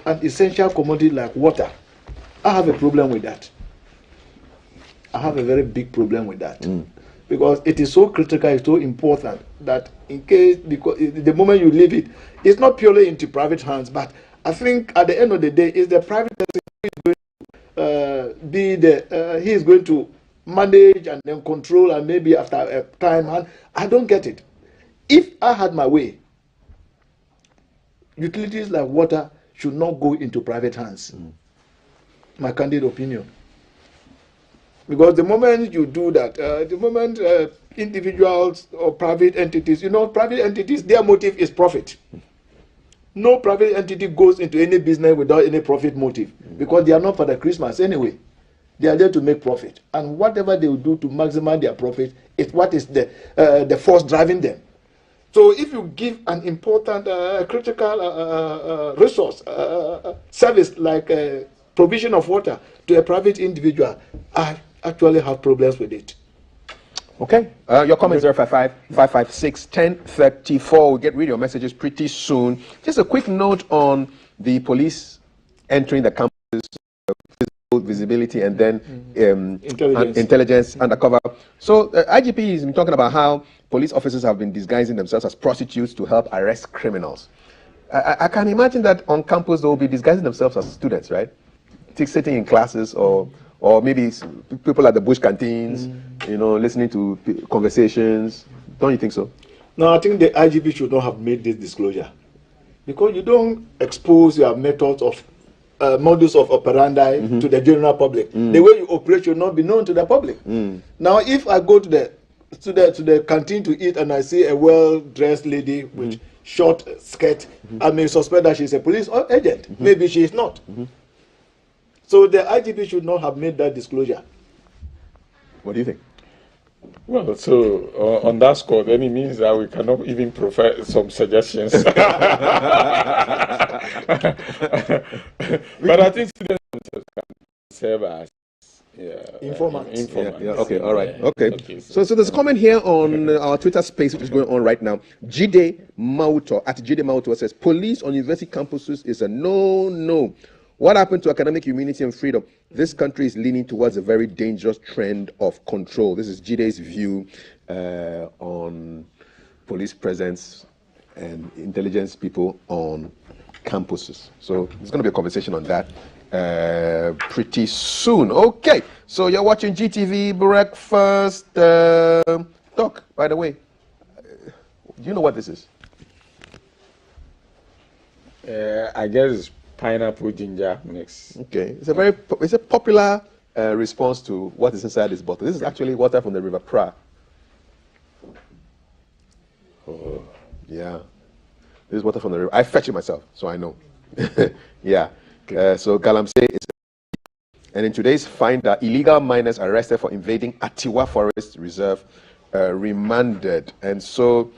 an essential commodity like water, I have a problem with that. I have a very big problem with that. Because it is so critical, it's so important that in case, because the moment you leave it, it's not purely into private hands, but I think at the end of the day, it's the private person who is going to he is going to manage and then control, and maybe after a time, and I don't get it. If I had my way, utilities like water should not go into private hands. My candid opinion. Because the moment you do that, the moment individuals or private entities, private entities, their motive is profit. No private entity goes into any business without any profit motive, because they are not for the Christmas anyway. They are there to make profit. And whatever they will do to maximize their profit is what is the force driving them. So if you give an important, critical resource, service like provision of water to a private individual, I actually have problems with it. Okay. Your comments 055-556-1034. We'll get rid of your messages pretty soon. Just a quick note on the police entering the campus, physical visibility, and then intelligence undercover. So IGP has been talking about how police officers have been disguising themselves as prostitutes to help arrest criminals. I can imagine that on campus they will be disguising themselves as students, right? Sitting in classes, or maybe people at the bush canteens, listening to conversations. Don't you think so? No, I think the IGP should not have made this disclosure, because you don't expose your methods of modus of operandi to the general public. The way you operate should not be known to the public. Now, if I go to the canteen to eat and I see a well-dressed lady with short skirt, I may suspect that she's a police agent. Maybe she is not. So the IGP should not have made that disclosure. What do you think? Well, so on that score, then it means that we cannot even provide some suggestions. But I think students can serve as informants. Okay, all right. Okay. So there's a comment here on our Twitter space, which is going on right now. Jide Mauto, at Jide Mauto, says, police on university campuses is a no. What happened to academic immunity and freedom? This country is leaning towards a very dangerous trend of control. This is Jide's view on police presence and intelligence people on campuses. So there's going to be a conversation on that pretty soon. Okay, so you're watching GTV Breakfast. Doc, by the way, do you know what this is? I guess it's pineapple ginger mix. Okay, it's a popular response to what is inside this bottle. This is actually water from the River Pra. Oh, yeah. This is water from the river. I fetch it myself, so I know. Yeah. So Galamsey is, and in today's finder, illegal miners arrested for invading Atiwa Forest Reserve, remanded. And so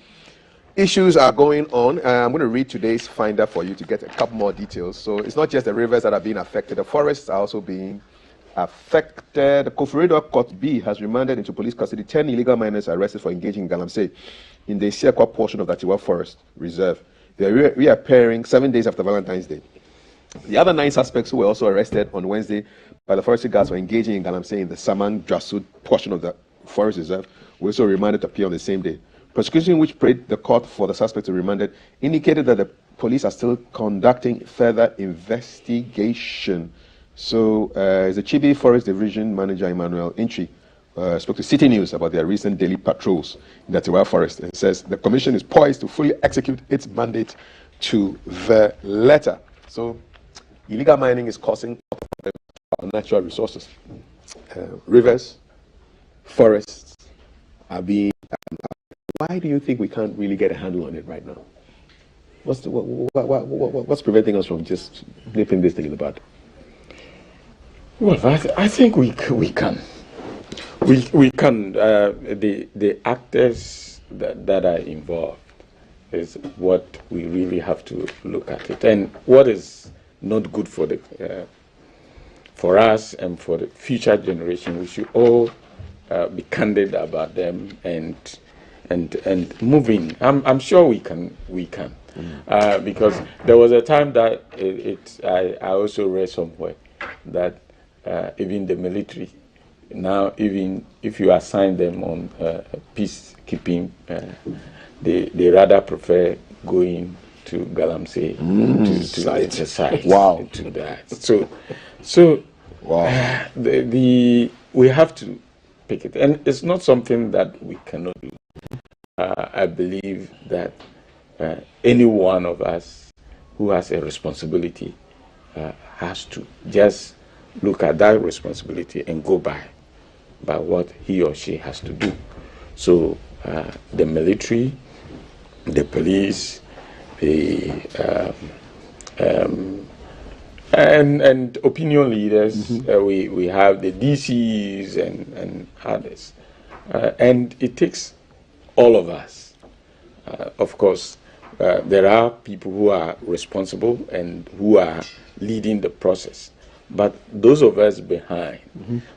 issues are going on. I'm going to read today's finder for you to get a couple more details. So it's not just the rivers that are being affected, the forests are also being affected. Koforidua Court B has remanded into police custody 10 illegal miners arrested for engaging in Galamsey in the Siakwa portion of the Atiwa Forest Reserve. They are reappearing 7 days after Valentine's Day. The other 9 suspects who were also arrested on Wednesday by the forestry guards for engaging in Galamsey in the Samang Jasud portion of the forest reserve were also remanded to appear on the same day. Prosecution, which prayed the court for the suspects to be remanded, indicated that the police are still conducting further investigation. So, the Chibi Forest Division Manager Emmanuel Intri spoke to City News about their recent daily patrols in the Atiwa Forest and says the commission is poised to fully execute its mandate to the letter. So, illegal mining is causing our natural resources. Rivers, forests are being. Why do you think we can't really get a handle on it right now? What's preventing us from just nipping this thing in the bud? Well, I think we can. We can. The actors that are involved is what we really have to look at it. And what is not good for the for us and for the future generation. We should all be candid about them and moving. I'm sure we can. Because there was a time that I also read somewhere that even the military now, even if you assign them on peacekeeping, they rather prefer going to Galamsey to the site. Wow. To that. So Wow. we have to pick it, and it's not something that we cannot do. I believe that any one of us who has a responsibility has to just look at that responsibility and go by what he or she has to do. So the military, the police, the and opinion leaders, we have the DCs and others, and it takes all of us. Of course, there are people who are responsible and who are leading the process. But those of us behind,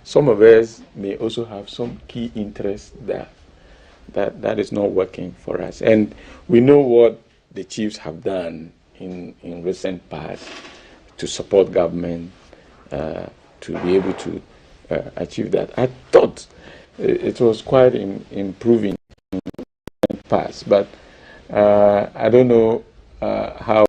some of us may also have some key interest that is not working for us. And we know what the chiefs have done in recent past to support government to be able to achieve that. I thought it was quite improving in the past, but I don't know how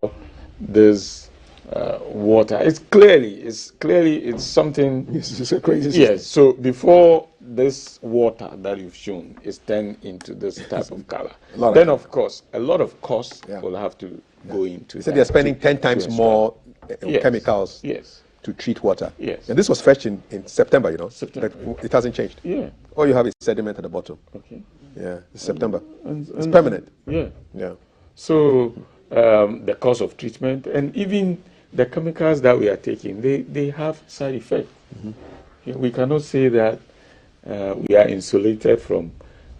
this water. It's clearly something. It's a crazy. Yes. So before this water that you've shown is turned into this type of color, then of course a lot of costs will have to go into. So they're spending 10 times more chemicals to treat water. Yes. And this was fetched in September. September. It hasn't changed. Yeah. All you have is sediment at the bottom. Okay. Yeah. It's September. It's permanent. Yeah. Yeah. So the cost of treatment and even the chemicals that we are taking, they have side effects. We cannot say that we are insulated from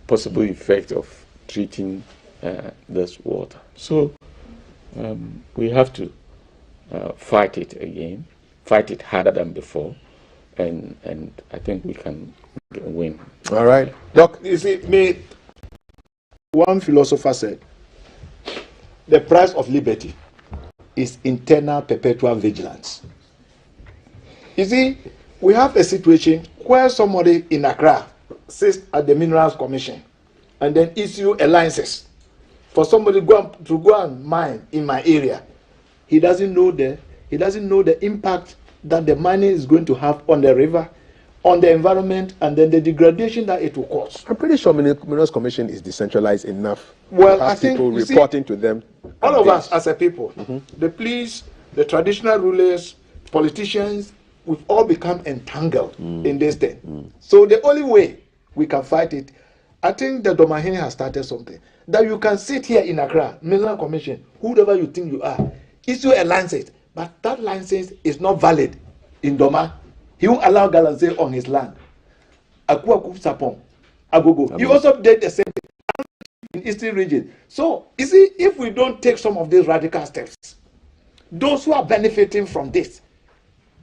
possible effect of treating this water. So we have to fight it again, fight it harder than before, and I think we can win. All right. Doc? You see, one philosopher said, the price of liberty is internal perpetual vigilance. You see, we have a situation where somebody in Accra sits at the Minerals Commission and then issue a license for somebody to go and mine in my area. He doesn't know the impact that the mining is going to have on the river, on the environment, and then the degradation that it will cause. I'm pretty sure Minerals Commission is decentralized enough. Well, I think people reporting to them. All of us as a people, the police, the traditional rulers, politicians, we've all become entangled in this thing. So the only way we can fight it, I think the Domahini has started something. That you can sit here in Accra, Minerals Commission, whoever you think you are, issue a license, but that license is not valid in Doma. He won't allow Galamsey on his land. Akuaku Sapon, Agogo. He also did the same thing in Eastern region. So, you see, if we don't take some of these radical steps, those who are benefiting from this,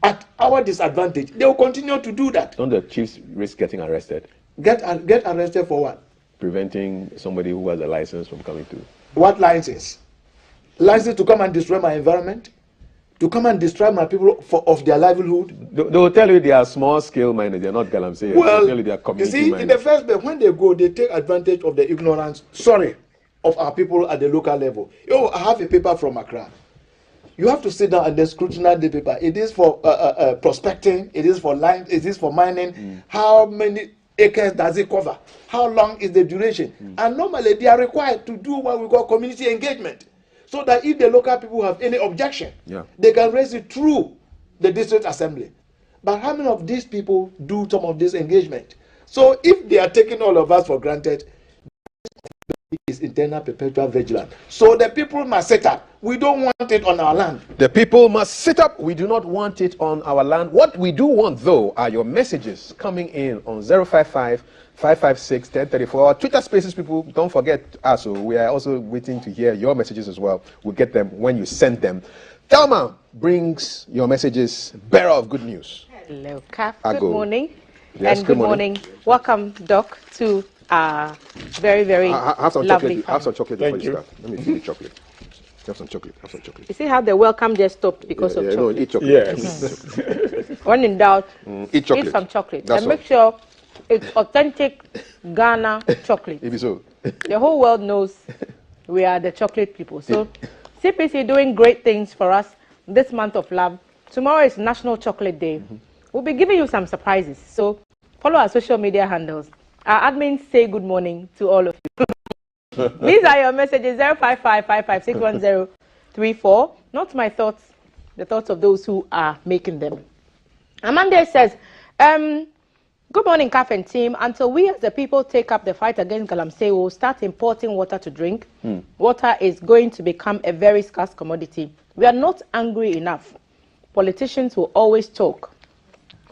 at our disadvantage, they will continue to do that. Don't the chiefs risk getting arrested? Get arrested for what? Preventing somebody who has a license from coming to. What license? License to come and destroy my environment? To come and destroy my people of their livelihood? They will tell you they are small-scale miners. They are not Galamsey. Well, tell you, they are community you see, miners. in the first place, when they go, they take advantage of the ignorance, of our people at the local level. I have a paper from Accra. You have to sit down and then scrutinize the paper. It is for prospecting. It is for line. It is for mining. How many acres does it cover? How long is the duration? And normally, they are required to do what we call community engagement. So that if the local people have any objection, they can raise it through the district assembly. But how many of these people do some of this engagement? So if they are taking all of us for granted, is internal perpetual vigilance. So the people must sit up. We don't want it on our land. The people must sit up. We do not want it on our land. What we do want, though, are your messages coming in on 055-556-1034. Our Twitter Spaces, people, don't forget us. So we are also waiting to hear your messages as well. We'll get them when you send them. Thelma, brings your messages bearer of good news. Hello, Kaf. I Good go. morning. Yes, and good good morning. morning. Welcome, Doc, to our very, very Have some lovely chocolate. family. Have some chocolate before Thank you you. start. Let me feel the chocolate. Have some chocolate. Have some chocolate. You see how the welcome just stopped because of No, chocolate? eat chocolate. Yes. When in doubt, Eat chocolate. eat some chocolate. That's and make all. sure it's authentic Ghana chocolate. If it's so. The whole world knows we are the chocolate people. So CPC doing great things for us this month of love. Tomorrow is National Chocolate Day. We'll be giving you some surprises. So follow our social media handles. Our admins say good morning to all of you. These are your messages, 05555611034. Not my thoughts, the thoughts of those who are making them. Amanda says, good morning, Kaf and team. Until we as the people take up the fight against Galamsey, we'll start importing water to drink. Water is going to become a very scarce commodity. We are not angry enough. Politicians will always talk.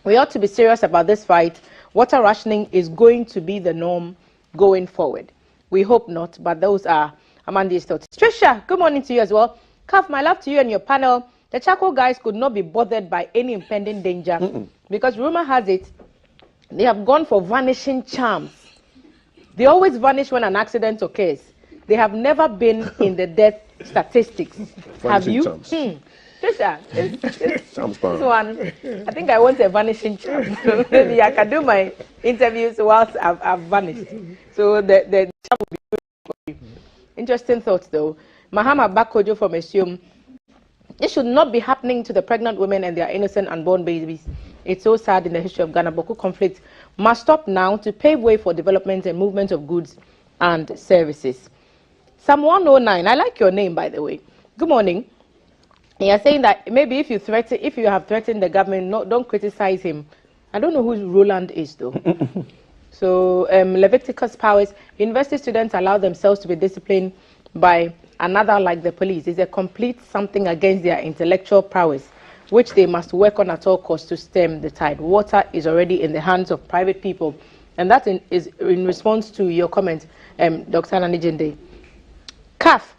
We ought to be serious about this fight. Water rationing is going to be the norm going forward. We hope not, but those are Amanda's thoughts. Trisha, good morning to you as well. Kaf, my love to you and your panel. The Charcoal guys could not be bothered by any impending danger because rumor has it they have gone for vanishing charms. They always vanish when an accident occurs. They have never been in the death statistics. Have you? Charms. Trisha, this Charms one, I think I want a vanishing charm. So maybe I can do my interviews whilst I've vanished. So the charm will be good for you. Interesting thoughts though. Mahama Bakojo from Esium. It should not be happening to the pregnant women and their innocent unborn babies. It's so sad in the history of Ghana. Boko conflict must stop now to pave way for development and movement of goods and services. Psalm 109. I like your name, by the way. Good morning. You're saying that maybe if you have threatened the government, don't criticize him. I don't know who Roland is though. So Leviticus powers. University students allow themselves to be disciplined by another like the police. It's a complete something against their intellectual prowess, which they must work on at all costs to stem the tide. Water is already in the hands of private people. And that is in response to your comment, Dr. Nanijinde. Kaf,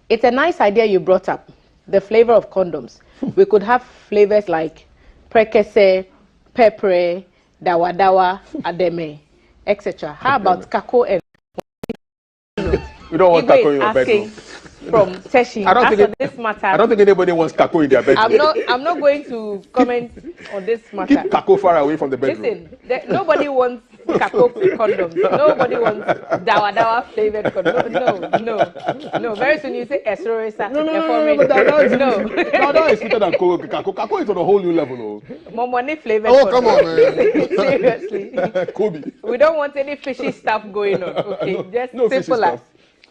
it's a nice idea you brought up, the flavor of condoms. We could have flavors like prekese, pepre, dawadawa, ademe, etc. How about kako and... We don't want kako in your bedroom. From Teshi, this matter. I don't think anybody wants kako in their bedroom. I'm not going to comment on this matter. Keep kako far away from the bedroom. Listen, nobody wants kako condoms. Nobody wants dawa flavored condoms. No. Very soon you say esroresa. No, but dawa is sweeter than kako. Kako is on a whole new level. Momoni flavored. Oh, come on, man. Seriously. Kobe. We don't want any fishy stuff going on. Okay, just simple as.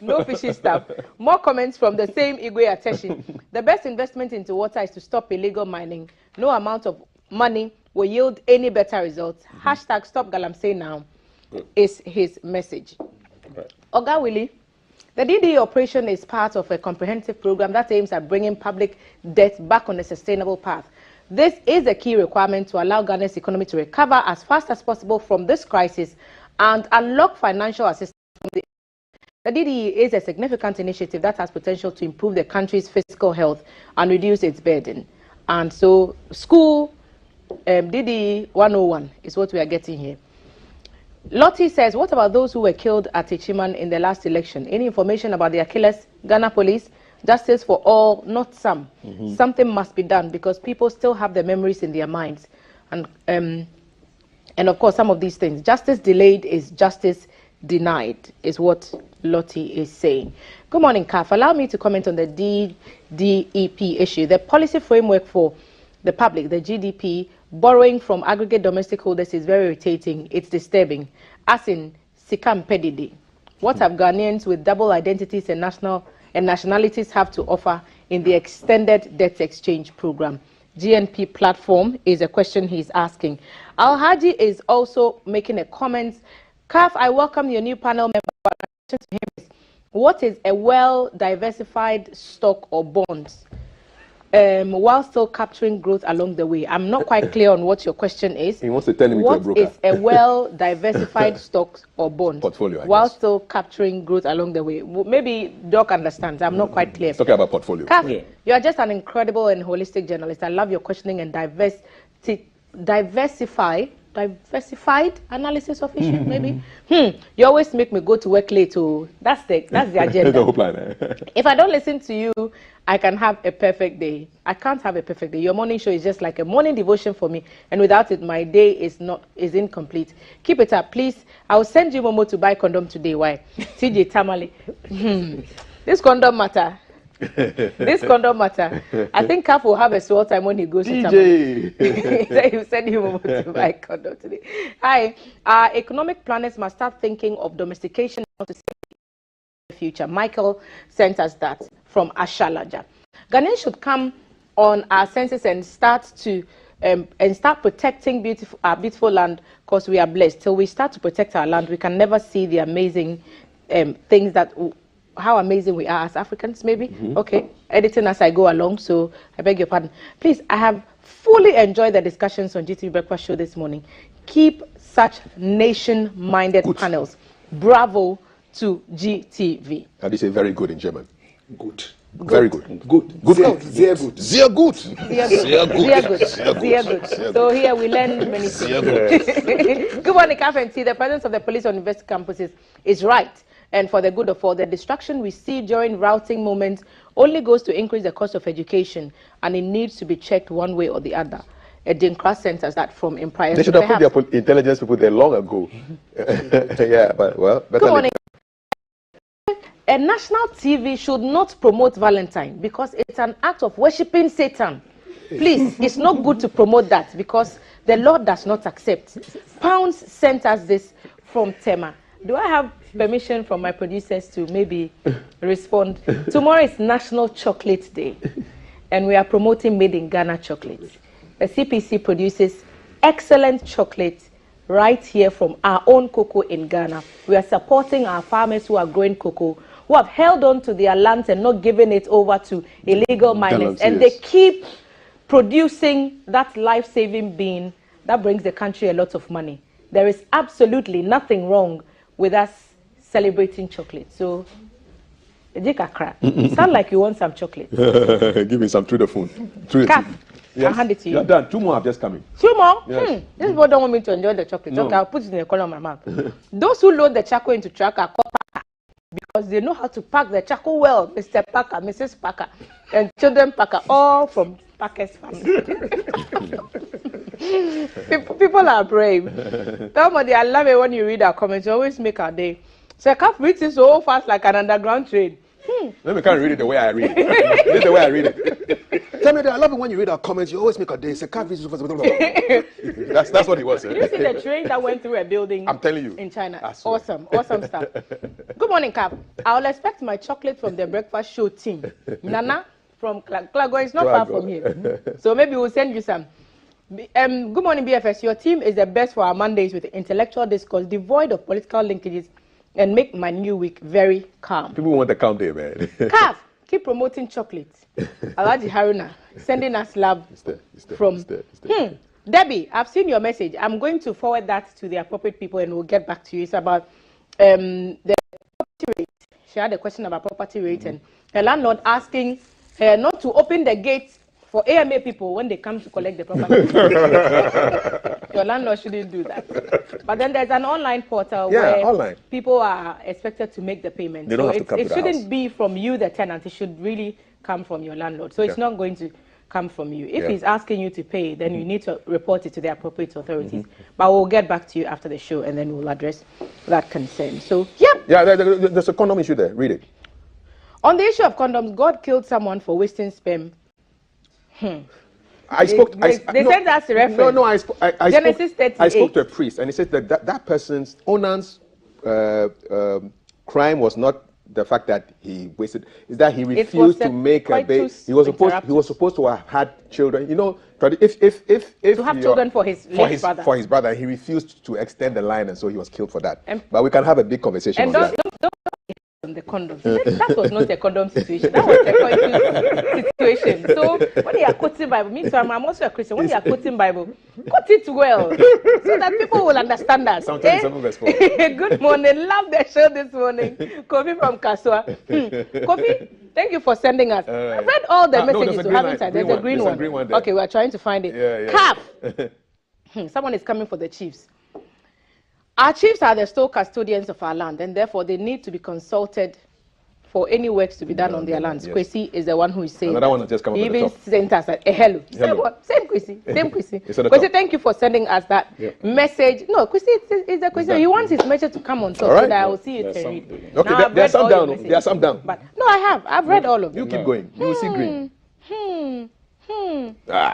No fishy stuff. More comments from the same Igwe Ateshi. The best investment into water is to stop illegal mining. No amount of money will yield any better results. Hashtag stop Galamsey now is his message. Right. Oga Willie, the DDE operation is part of a comprehensive program that aims at bringing public debt back on a sustainable path. This is a key requirement to allow Ghana's economy to recover as fast as possible from this crisis and unlock financial assistance from the DDE is a significant initiative that has potential to improve the country's fiscal health and reduce its burden. And so, school DDE 101 is what we are getting here. Lottie says, what about those who were killed at Ichiman in the last election? Any information about their killers? Ghana Police, justice for all, not some. Something must be done because people still have their memories in their minds. And of course, some of these things. Justice delayed is justice denied, is what Lottie is saying. Good morning, Kaf. Allow me to comment on the DDEP issue. The policy framework for the public, the GDP, borrowing from aggregate domestic holders is very irritating. It's disturbing. As in Sikam Pedidi. What have Ghanaians with double identities and nationalities have to offer in the extended debt exchange program? GNP platform is a question he's asking. Al-Haji is also making a comment. Kaf, I welcome your new panel member. My question to him is, what is a well-diversified stock or bonds? while still capturing growth along the way. I'm not quite clear on what your question is. He wants to turn him into a broker. What is a well-diversified stocks or bond portfolio, while still capturing growth along the way? Maybe Doc understands. I'm not quite clear. Talking about portfolio. Kaf, you are just an incredible and holistic journalist. I love your questioning and diversified analysis of issues, maybe. You always make me go to work late. Oh, that's the agenda. The whole plan. If I don't listen to you, I can have a perfect day. I can't have a perfect day. Your morning show is just like a morning devotion for me, and without it, my day is incomplete. Keep it up, please. I will send you Momo to buy condom today. Why? TJ Tamale. This condom matter. This condom matter. I think Kaf will have a swell time when he goes to Tamale. He send you Momo to buy condom today. Hi. Economic planners must start thinking of domestication to save the future. Michael sent us that from Ashalaja. Ghanaians should come on our senses and start protecting our beautiful land, because we are blessed. Till we start to protect our land, we can never see the amazing things how amazing we are as Africans, maybe. Okay, editing as I go along, so I beg your pardon. Please, I have fully enjoyed the discussions on GTV Breakfast Show this morning. Keep such nation-minded panels. Bravo to GTV. How do you say very good in German? Good. Very good. Good. Sehr good. Sehr gut. Sehr good. So here we learn many things. Good morning, Kaf and T. The presence of the police on university campuses is right and for the good of all. The distraction we see during routing moments only goes to increase the cost of education, and it needs to be checked one way or the other. Dinkra centers that from Empire. They should have put their intelligence people there long ago. Yeah, but well, better. Good morning. A national TV should not promote Valentine because it's an act of worshipping Satan. Please, it's not good to promote that because the Lord does not accept. Pounds sent us this from Tema. Do I have permission from my producers to maybe respond? Tomorrow is National Chocolate Day, and we are promoting Made in Ghana chocolate. The CPC produces excellent chocolate right here from our own cocoa in Ghana. We are supporting our farmers who are growing cocoa, who have held on to their lands and not given it over to illegal miners. And they keep producing that life-saving bean that brings the country a lot of money. There is absolutely nothing wrong with us celebrating chocolate. So, sound like you want some chocolate. Give me some through the phone. Kaf, yes. I'll hand it to you. You're done. 2 more have just come in. 2 more? Yes. This boy don't want me to enjoy the chocolate. No. Okay, I'll put it in the corner of my mouth. Those who load the charcoal into truck are called Packer because they know how to pack the charcoal well. Mr. Packer, Mrs. Packer, and children Packer, all from Packer's family. People are brave. Somebody, I love it when you read our comments. You always make our day. So I can't read it so fast like an underground train. Let me kind of read it the way I read it. This is the way I read it. Tell me that I love it when you read our comments. You always make a day. Say, can't read it. That's what it was. Did you see the train that went through a building? I'm telling you. In China. Awesome stuff. Good morning, Cap. I'll expect my chocolate from the Breakfast Show team. Nana from Klago is not far from here. So maybe we'll send you some. Good morning, BFS. Your team is the best for our Mondays with intellectual discourse, devoid of political linkages, and make my new week very calm. People want to count there, man. Calf, keep promoting chocolate. Alaji Haruna, sending us love from... Debbie, I've seen your message. I'm going to forward that to the appropriate people and we'll get back to you. It's about the property rate. She had a question about property rate and her landlord asking her not to open the gates for AMA people when they come to collect the property. Your landlord shouldn't do that. But then there's an online portal where people are expected to make the payment. They don't have to come to the house. It shouldn't be from you, the tenant. It should really come from your landlord. So it's not going to come from you. If he's asking you to pay, then you need to report it to the appropriate authorities. But we'll get back to you after the show and then we'll address that concern. So, there's a condom issue there. Read it. On the issue of condoms, God killed someone for wasting sperm. They said that's the reference. No, Genesis 38. I spoke to a priest and he said that person's Onan's crime was not the fact that he wasted, is that he refused to make a baby. He was supposed to have had children. You know, if to have children for his brother. For his brother, he refused to extend the line, and so he was killed for that. But we can have a big conversation on that. on the condoms. That was not a condom situation. That was a coitus situation. So when you are quoting Bible, me too, I'm also a Christian. When you are quoting Bible, quote it well so that people will understand us. Psalm 27 verse 4. Good morning. Love the show this morning. Kofi from Kaswa. Kofi, thank you for sending us. I've read all the messages you haven't said. There's a green one. Okay, we are trying to find it. CAF. Someone is coming for the chiefs. Our chiefs are the sole custodians of our land, and therefore they need to be consulted for any works to be done on their lands. Yes. Kwesi is the one who is saying another one has just come up. He even sent us a hello. Same Kwesi. Kwesi, thank you for sending us that message. No, Kwesi is a question. He wants his message to come on top so that I will see it and read. Okay, there are some down. There are some down. But no, I've read all of them. You keep going. You will see green.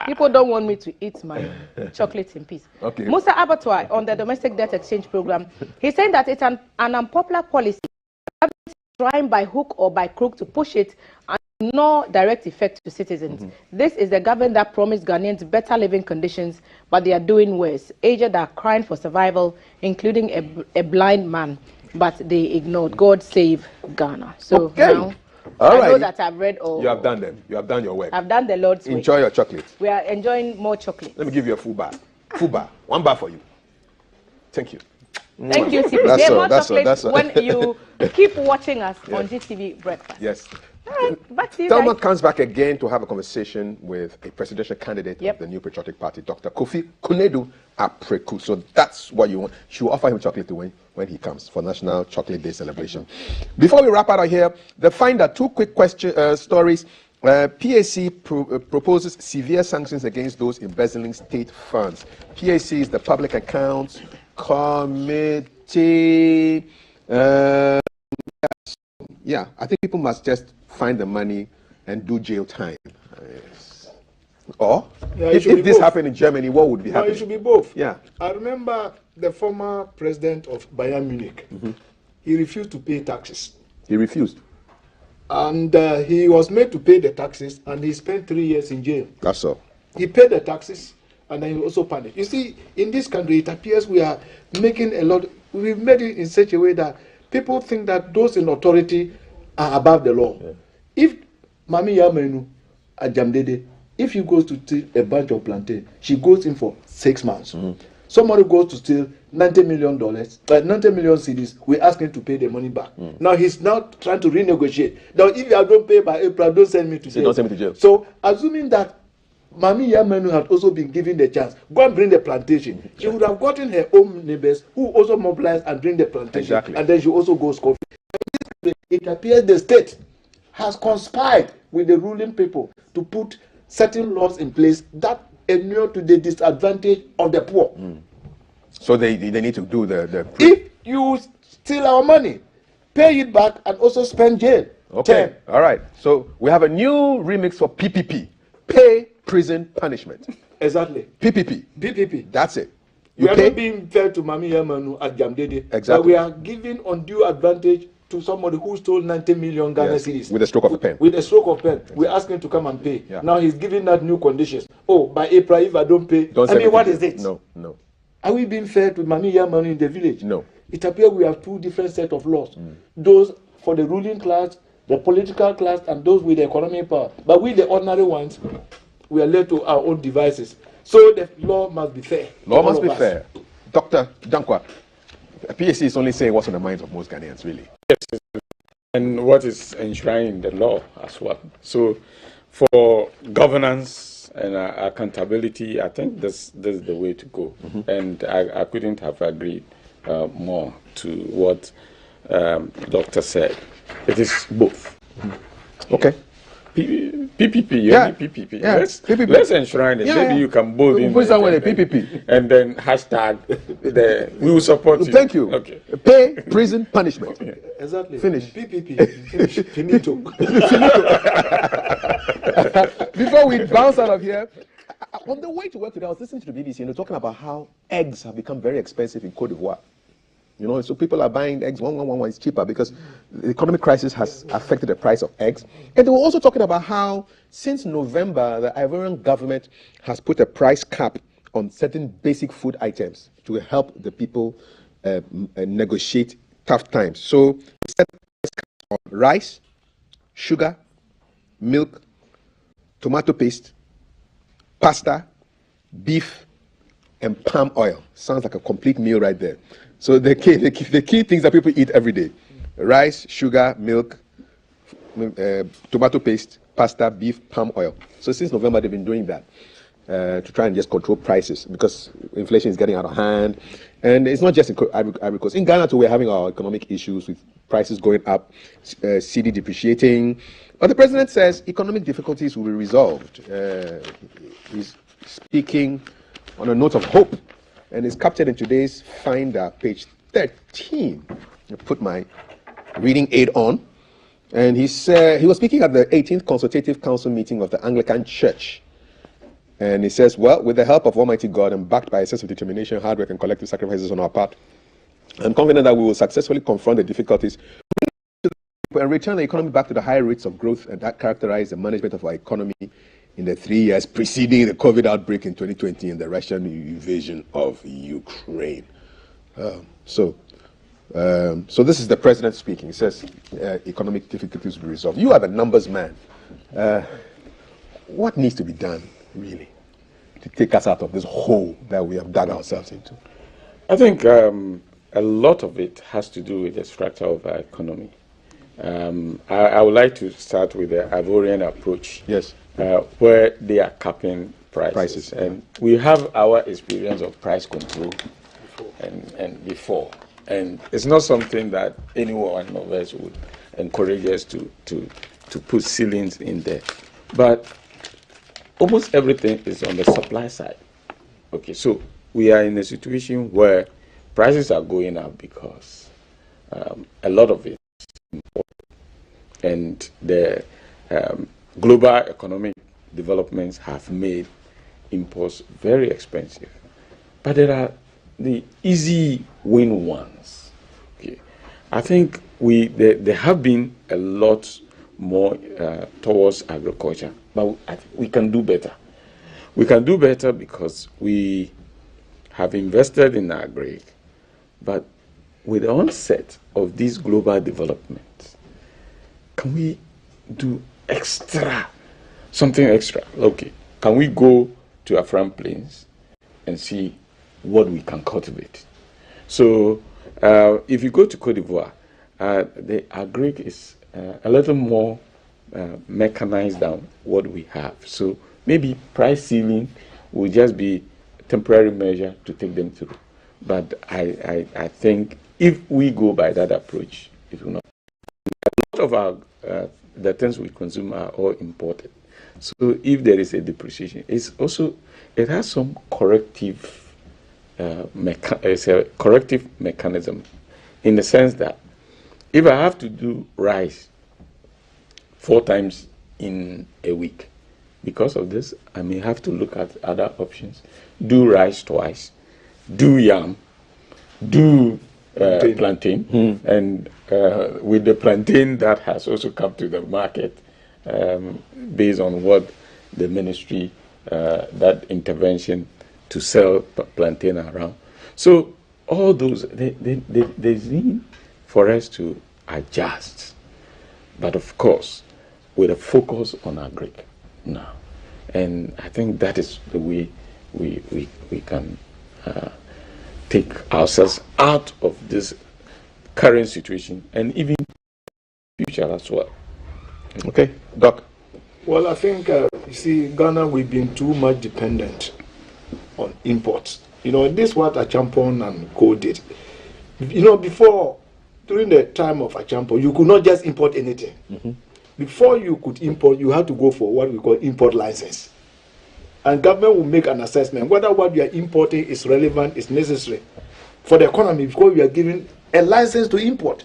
People don't want me to eat my chocolate in peace. Okay. Musa Abattoir on the domestic debt exchange program, he's saying that it's an unpopular policy, trying by hook or by crook to push it and no direct effect to citizens. This is the government that promised Ghanaians better living conditions, but they are doing worse. Aged are crying for survival, including a blind man, but they ignored. God save Ghana. So now, I know that I've read all. You have done them. You have done your work. I've done the Lord's work. Enjoy your chocolate. We are enjoying more chocolate. Let me give you a full bar. Full bar. 1 bar for you. Thank you. Thank you, CP. That's all. More chocolate when you keep watching us on GTV Breakfast. Yes. All right, back to you Thelma guys. comes back again to have a conversation with a presidential candidate of the New Patriotic Party, Dr. Kofi Konadu Apreku. So that's what you want. She will offer him chocolate to when he comes for National Chocolate Day celebration. Before we wrap out here, the Finder, 2 quick stories. PAC proposes severe sanctions against those embezzling state funds. PAC is the Public Accounts Committee. Yeah, I think people must just find the money and do jail time. Or, if this happened in Germany, what would be happening? It should be both. Yeah. I remember the former president of Bayern Munich. He refused to pay taxes. He refused. And he was made to pay the taxes, and he spent 3 years in jail. That's all. He paid the taxes, and then he also panicked. You see, in this country, it appears we are making a lot. We've made it in such a way that people think that those in authority are above the law. Yeah. If Mami Yamenu at Jamdede, if she goes to steal a bunch of plantain, she goes in for 6 months. Somebody goes to steal $90 million, 90 million CDs, we ask him to pay the money back. Now he's now trying to renegotiate. Now if I don't pay by April, don't send me to jail. Don't send me to jail. So assuming that Mami Yamenu had also been given the chance, go and bring the plantation. She would have gotten her own neighbors who also mobilize and bring the plantation. Exactly. And then she also goes coffee. It appears the state has conspired with the ruling people to put certain laws in place that inure to the disadvantage of the poor. So they need to do the if you steal our money, pay it back and also spend jail. Okay. All right. So we have a new remix for PPP. Pay prison punishment. Exactly. PPP. That's it. We are not being fair to Mami Yamanu at Jamdede. Exactly. But we are giving undue advantage to somebody who stole 90 million Ghana cedis. With a stroke of a pen. With a stroke of pen. Exactly. We ask him to come and pay. Yeah. Now he's giving that new conditions. Oh, by April, if I don't pay, what is it? No. Are we being fair to Mami Yamanu in the village? No. It appears we have 2 different sets of laws. Those for the ruling class, the political class, and those with the economic power. But we, the ordinary ones, we are led to our own devices. So the law must be fair. Law must be fair. Dr. Dankwa, PAC is only saying what's on the minds of most Ghanaians, really. Yes, and what is enshrined in the law as well. So for governance and accountability, I think this is the way to go. And I couldn't have agreed more to what Doctor said. It is both. Okay. PPP, PPP. Yeah. Let's enshrine it. Maybe you can both in put someone a PPP and then hashtag we will support you. Thank you. Okay. Pay prison punishment. Exactly. Finish. PPP. Finish. Finito. Before we bounce out of here, on the way to work today, I was listening to the BBC, talking about how eggs have become very expensive in Cote d'Ivoire. So people are buying eggs. 1 is cheaper because the economic crisis has affected the price of eggs. And they were also talking about how since November, the Ivorian government has put a price cap on certain basic food items to help the people negotiate tough times. So rice, sugar, milk, tomato paste, pasta, beef, and palm oil. Sounds like a complete meal right there. So the key things that people eat every day: rice, sugar, milk, tomato paste, pasta, beef, palm oil. So since November, they've been doing that to try and just control prices because inflation is getting out of hand. And it's not just in Ivory Coast. In Ghana, too, we're having our economic issues with prices going up, CD depreciating. But the president says economic difficulties will be resolved. He's speaking on a note of hope, and it's captured in today's Finder, page 13. I put my reading aid on. And he said he was speaking at the 18th Consultative Council meeting of the Anglican Church. And he says, well, with the help of Almighty God and backed by a sense of determination, hard work, and collective sacrifices on our part, I'm confident that we will successfully confront the difficulties and return the economy back to the high rates of growth and that characterize the management of our economy in the 3 years preceding the COVID outbreak in 2020 and the Russian invasion of Ukraine. So this is the president speaking. He says economic difficulties will be resolved. You are the numbers man. What needs to be done, really, to take us out of this hole that we have dug ourselves into? I think a lot of it has to do with the structure of our economy. I would like to start with the Ivorian approach. Yes. Where they are capping prices. And we have our experience of price control and before. And it's not something that any one of us would encourage us to put ceilings in there. But almost everything is on the supply side. Okay, so we are in a situation where prices are going up because a lot of it is important. And the global economic developments have made imports very expensive. But there are the easy win ones. Okay, I think there have been a lot more towards agriculture, but I think we can do better. We can do better because we have invested in agri, but with the onset of this global development, can we do something extra? Okay, can we go to Afram Plains and see what we can cultivate? So if you go to Cote d'Ivoire, the agri is a little more mechanized than what we have. So maybe price ceiling will just be a temporary measure to take them through. But I think if we go by that approach, it will not. A lot of our the things we consume are all imported. So if there is a depreciation, it has some corrective it's a corrective mechanism in the sense that if I have to do rice 4 times in a week, because of this, I may have to look at other options. Do rice twice, do yam, do plantain. And with the plantain that has also come to the market based on what the ministry, that intervention to sell plantain around. So all those, there's need for us to adjust. But of course, with a focus on agri now. And I think that is the way we can take ourselves out of this current situation and even future as well. Okay, Doc. Well, I think, you see, Ghana, we've been too much dependent on imports. You know, this is what Achampon and Co did. You know, before, during the time of Achampon, you could not just import anything. Mm-hmm. Before you could import, you had to go for what we call import license. And government will make an assessment whether what you are importing is relevant, is necessary for the economy, because we are giving a license to import.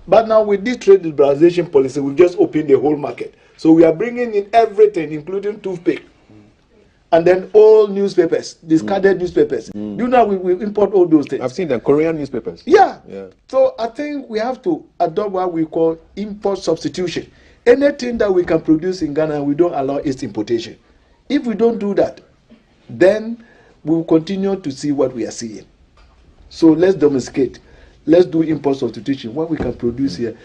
But now with this trade liberalization policy, we've just opened the whole market. So we are bringing in everything, including toothpick. And then all newspapers, discarded newspapers. You know, we import all those things. I've seen the Korean newspapers. Yeah. So I think we have to adopt what we call import substitution. Anything that we can produce in Ghana, we don't allow its importation. If we don't do that, then we will continue to see what we are seeing. So let's domesticate. Let's do import substitution. What we can produce here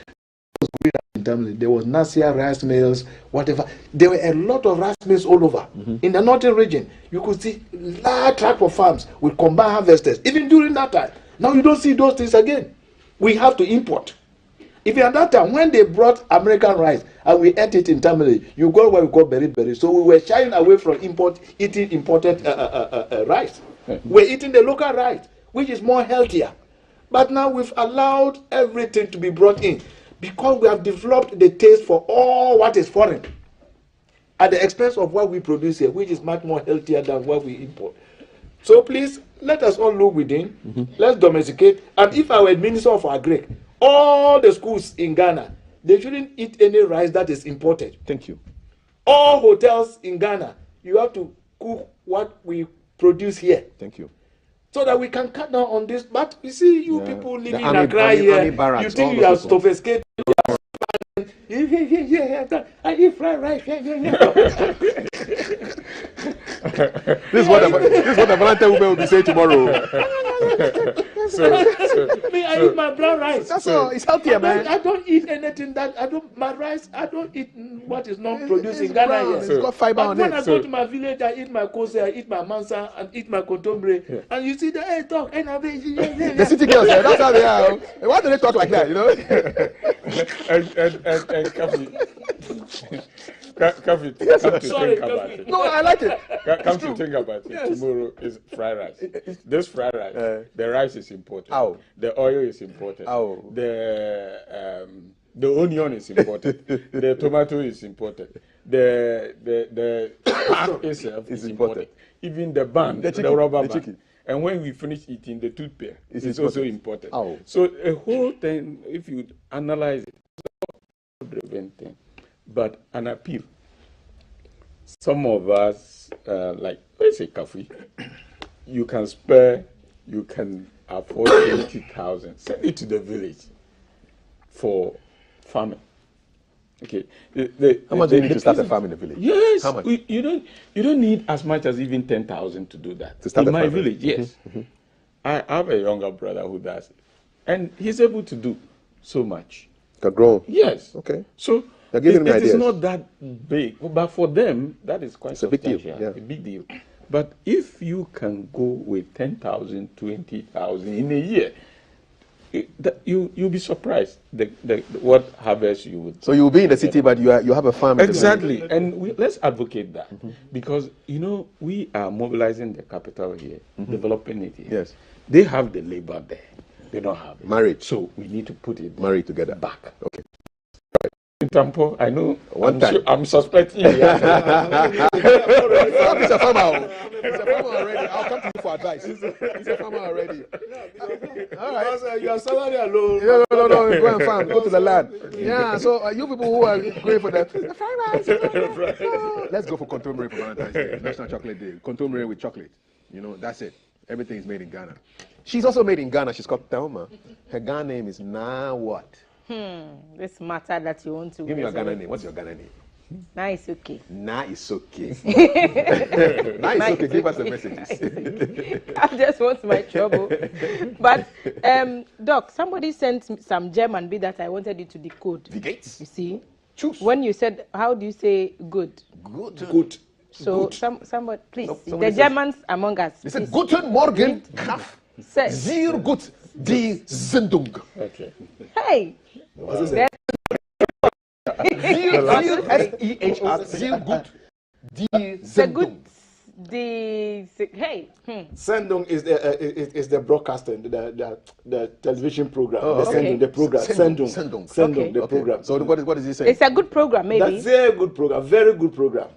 in Tamale. There was Nasia rice mills, whatever. There were a lot of rice mills all over. In the northern region, you could see large tract of farms with combined harvesters, even during that time. Now you don't see those things again. We have to import. If at that time, when they brought American rice and we ate it in Tamale, you got what we call berry. So we were shying away from eating imported rice. We're eating the local rice, which is more healthier. But now we've allowed everything to be brought in because we have developed the taste for all what is foreign at the expense of what we produce here, which is much more healthier than what we import. So please, let us all look within. Let's domesticate. And if I were Minister of Agri, all the schools in Ghana, they shouldn't eat any rice that is imported. Thank you. All hotels in Ghana, you have to cook what we produce here. Thank you. So that we can cut down on this. But you see, you people living in army- Accra army here, barracks, you think all you are those people. sophisticated. Yeah. I eat fried rice. Yeah. This is what the Valentine woman will be saying tomorrow. Me, I eat my brown rice. That's all. It's healthier, man. I don't eat anything that my rice. I don't eat what is not produced in It's Ghana brown. here. It's got fiber But on when it. I go to my village, I eat my kose, I eat my mansa, and eat my contombre. And you see the hey talk, and The city girls, that's how they are. Why do they talk like that, you know? and Kafi, come to Sorry, think about Kafi. it. No, I like it. Come to think about it. Yes. Tomorrow is fried rice. This fried rice, the rice is imported. Ow. The oil is imported. Ow. The onion is imported. The tomato is imported. The pack itself is imported. Even the bun, The the chicken, rubber the band. chicken. And when we finish eating, the toothpaste It's is imported. also imported. Ow. So a whole thing, if you analyze it, it's a driven thing, but an appeal. Some of us, like let's say Kafi, you can spare, you can afford 20,000. Send it to the village for farming. Okay. How much do you need to start a farm in the village? Yes. How much? You don't need as much as even 10,000 to do that. To start in a my farm. village, yes. I have a younger brother who does it, and he's able to do so much. Can grow. Yes. Okay. So You're giving me it is ideas. not that big, but for them that is quite a big deal, substantial, yeah. a big deal. But if you can go with 10,000, 20,000 in a year, you'll be surprised what harvest you would. So you'll be in the city, but you have a farm. in the village. Exactly, and let's advocate that because we are mobilizing the capital here, developing it here. Yes. They have the labor there; they don't have it. Married. So we need to put it Married together. back. Okay. In Tampo, I know. One time. I'm suspecting. You. He's a farmer. He's a farmer already. I'll come to you for advice. He's a farmer already. All right. Your salary alone. No. Go and farm. Go to the land. Yeah. So you people who are going for the fried rice. Let's go for contemporary for Valentine's Day. National Chocolate Day. Contemporary with chocolate. That's it. Everything is made in Ghana. She's also made in Ghana. She's called Thelma. Her Ghana name is Na what? This matter that you want to. Give me your Ghana name. What's your Ghana name? Nah, it's okay. Na is okay. Na is okay. Give us the messages. I just want my trouble. But, Doc, somebody sent some German bit that I wanted you to decode. The gates. You see? Choose. When you said, how do you say good? Good. So, somebody, please, somebody the says- Germans among us. They said, please. Guten Morgen, Kraft. Say, Sehr gut, die Sendung. Okay. hey, Sehr, S-E-H-R, sehr gut, die the Sendung. good, hey, Sendung is the broadcasting, the television program. Oh, the okay. Sendung, the program. Sendung. Okay. The program. So what is he saying? it's a good program, maybe. That's very good program. Very good program.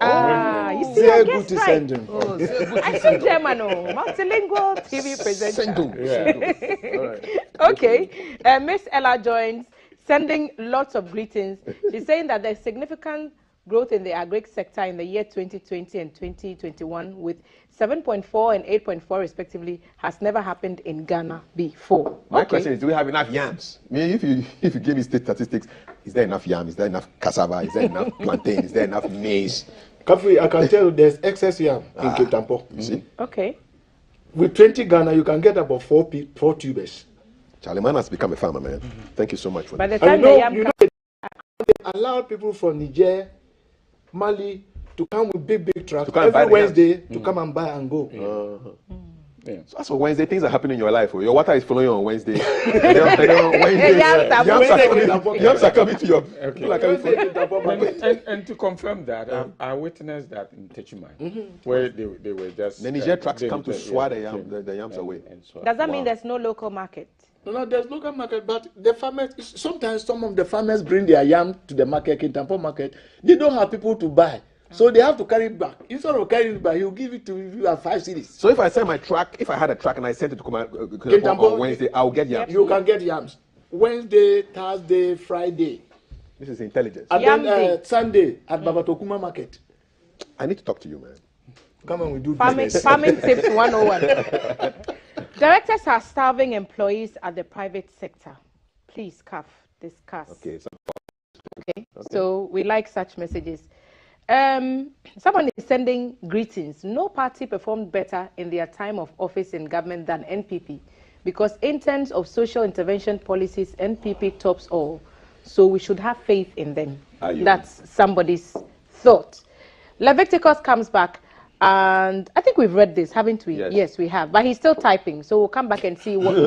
You see, Very I good guess to right. Sendung. Oh, sehr gut, I speak German, multilingual TV presenter. Sendung. Yeah. All right. Okay, Miss Ella joins, sending lots of greetings. She's saying that there's significant growth in the agri sector in the year 2020 and 2021 with 7.4 and 8.4 respectively has never happened in Ghana before. My question is, do we have enough yams? I mean, if you give me statistics, is there enough yam? Is there enough cassava? Is there enough plantain? Is there enough maize? Kafri, I can tell you there's excess yam in Cape Tampo. You see? Okay. With 20 Ghana, you can get about four tubers. Charlie Man has become a farmer, man. Thank you so much for By that. the time And the yam comes, they allowed people from Niger, Mali to come with big trucks every Wednesday to come and buy and go. Yeah. So that's for Wednesday. Things are happening in your life. Your water is flowing on Wednesday. Wednesday, yams are coming to your. And to confirm that, I witnessed that in Techumai, where they were just. The Niger trucks come to swat the yams away. Does that mean there's no local market? No, there's local market, but the farmers, sometimes some of the farmers bring their yam to the market, in Tampo market. They don't have people to buy. So they have to carry it back. Instead of carrying it back, he'll give it to you at 5 cities. So if I send my truck, if I had a truck and I sent it to come on Wednesday, I'll get yams. You can get yams. Wednesday, Thursday, Friday. This is intelligence. And then Sunday at Babatokuma market. I need to talk to you, man. Come on, we do farming tips 101. Directors are starving employees at the private sector. Please, CAF, discuss. Okay. So we like such messages. Someone is sending greetings. No party performed better in their time of office in government than NPP, because in terms of social intervention policies, NPP tops all. So we should have faith in them. That's somebody's thought. Leviticus comes back, and I think we've read this, haven't we? Yes, we have. But he's still typing, so we'll come back and see what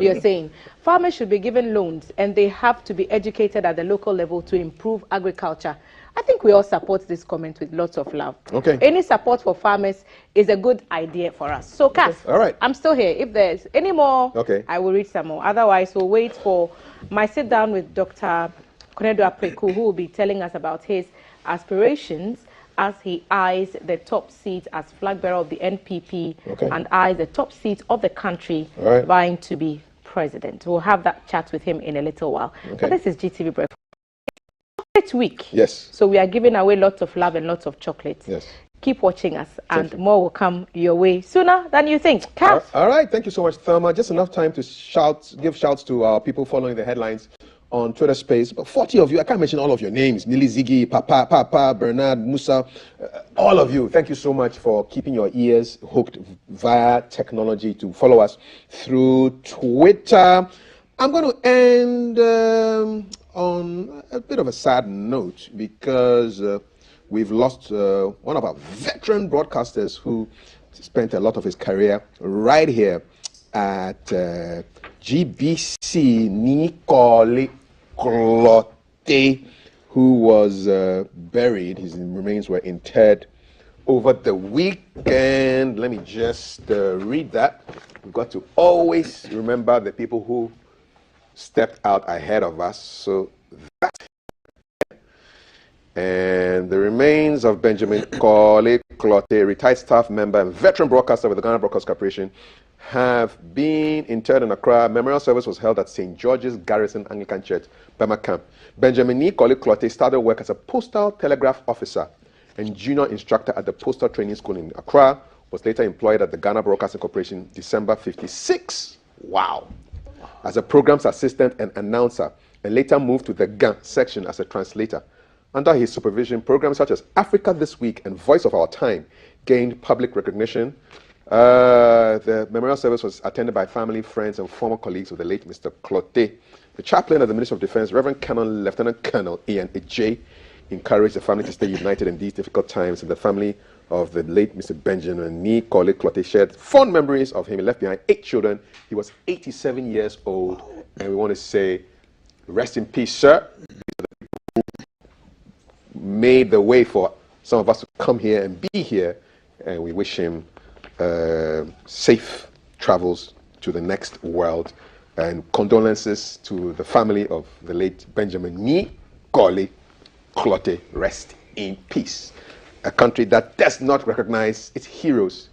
you're saying. Farmers should be given loans, and they have to be educated at the local level to improve agriculture. I think we all support this comment with lots of love. Okay. Any support for farmers is a good idea for us. So, Kath, all right. I'm still here. If there's any more, I will read some more. Otherwise, we'll wait for my sit down with Dr. Konadu Apreku, who will be telling us about his aspirations as he eyes the top seat as flag bearer of the NPP and eyes the top seat of the country vying to be president. We'll have that chat with him in a little while. But this is GTV Breakfast. Week. Yes. So we are giving away lots of love and lots of chocolates. Yes. Keep watching us, and more will come your way sooner than you think. All right. Thank you so much, Thelma. Just enough time to give shouts to our people following the headlines on Twitter Space. But 40 of you, I can't mention all of your names. Nili Ziggy, Papa, Bernard, Musa, all of you. Thank you so much for keeping your ears hooked via technology to follow us through Twitter. I'm going to end on a bit of a sad note, because we've lost one of our veteran broadcasters who spent a lot of his career right here at GBC, Nicole Clote, who was buried. His remains were interred over the weekend. Let me just read that. We've got to always remember the people who stepped out ahead of us. So that, and the remains of Benjamin Kole Clote, retired staff member and veteran broadcaster with the Ghana Broadcast Corporation, have been interred in Accra. Memorial service was held at St. George's Garrison Anglican Church, Bema Camp. Benjamin Kole Clote started work as a postal telegraph officer and junior instructor at the Postal Training School in Accra. Was later employed at the Ghana Broadcasting Corporation, December 1956. Wow. As a programs assistant and announcer, and later moved to the GAN section as a translator. Under his supervision, programs such as Africa This Week and Voice of Our Time gained public recognition. The memorial service was attended by family, friends, and former colleagues of the late Mr. Clote. The chaplain of the Ministry of Defense, Reverend Colonel Lieutenant Colonel Ian Ejay, encouraged the family to stay united in these difficult times, and the family of the late Mr. Benjamin Nicole Clote shared fond memories of him. He left behind 8 children. He was 87 years old, and we want to say, rest in peace, sir. Made the way for some of us to come here and be here, and we wish him safe travels to the next world, and condolences to the family of the late Benjamin Nicole Clote. Rest in peace. A country that does not recognize its heroes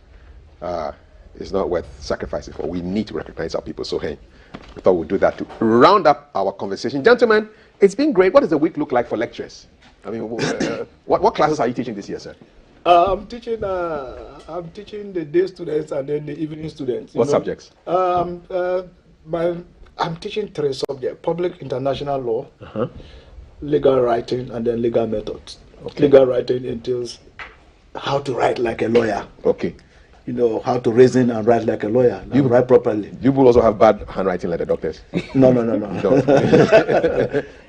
is not worth sacrificing for. We need to recognize our people. So, hey, we thought we'd do that to round up our conversation. Gentlemen, it's been great. What does the week look like for lectures? I mean, what classes are you teaching this year, sir? I'm teaching the day students and then the evening students. What subjects? I'm teaching 3 subjects: public international law, legal writing, and then legal methods. Legal writing entails how to write like a lawyer. Okay. You know, how to reason and write like a lawyer. You write properly. You will also have bad handwriting like the doctors. No.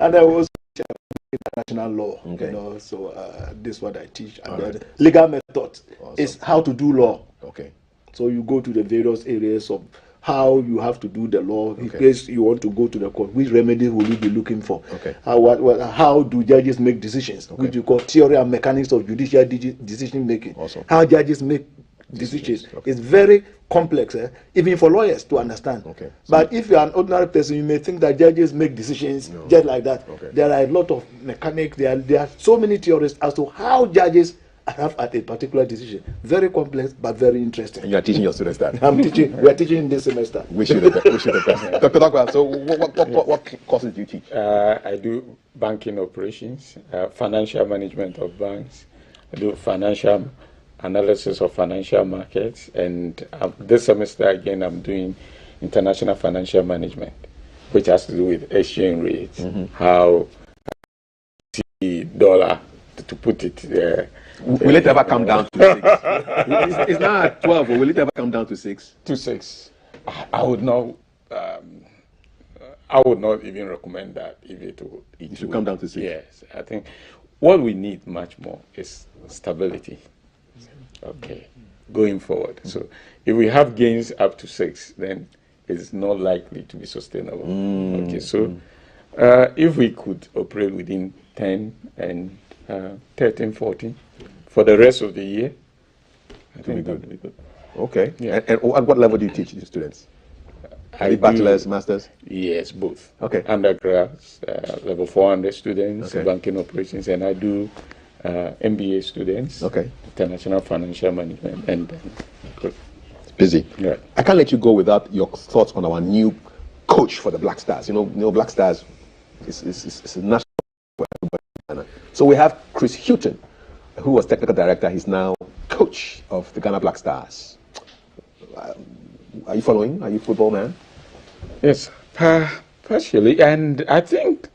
And I was international law. Okay. You know, so this is what I teach. And then legal method is how to do law. Okay. So you go to the various areas of how you have to do the law. In case you want to go to the court, which remedy will you be looking for? Okay. How do judges make decisions? Which you call theory and mechanics of judicial decision making. Awesome. How judges make decisions. Okay. It's very complex, even for lawyers to understand. Okay. But if you are an ordinary person, you may think that judges make decisions just like that. Okay. There are a lot of mechanics. There are so many theories as to how judges have at a particular decision. Very complex, but very interesting. And you are teaching your students that. I'm teaching. We are teaching this semester. Wish you the best. Dr. Dankwa, so what courses do you teach? I do banking operations, financial management of banks. I do financial analysis of financial markets, and this semester again I'm doing international financial management, which has to do with exchange rates, how the dollar, to put it Will it ever come down to 6? It's now at 12, but will it ever come down to 6? to 6. I would not. I would not even recommend that if it should come down to 6. Yes, I think what we need much more is stability. Okay, going forward. So if we have gains up to 6, then it's not likely to be sustainable. Okay, so if we could operate within 10 and 13, 14 for the rest of the year, I think that would be good. Okay. Yeah. And at what level do you teach the students? Bachelor's, master's? Yes, both. Okay. Undergrads, level 400 students, Okay. banking operations, and I do MBA students. Okay. International financial management, and It's busy. Right. I can't let you go without your thoughts on our new coach for the Black Stars. You know Black Stars is a national for everybody in Ghana. So we have Chris Houghton, who was technical director. He's now coach of the Ghana Black Stars. Are you following? Are you a football man? yes, partially. And I think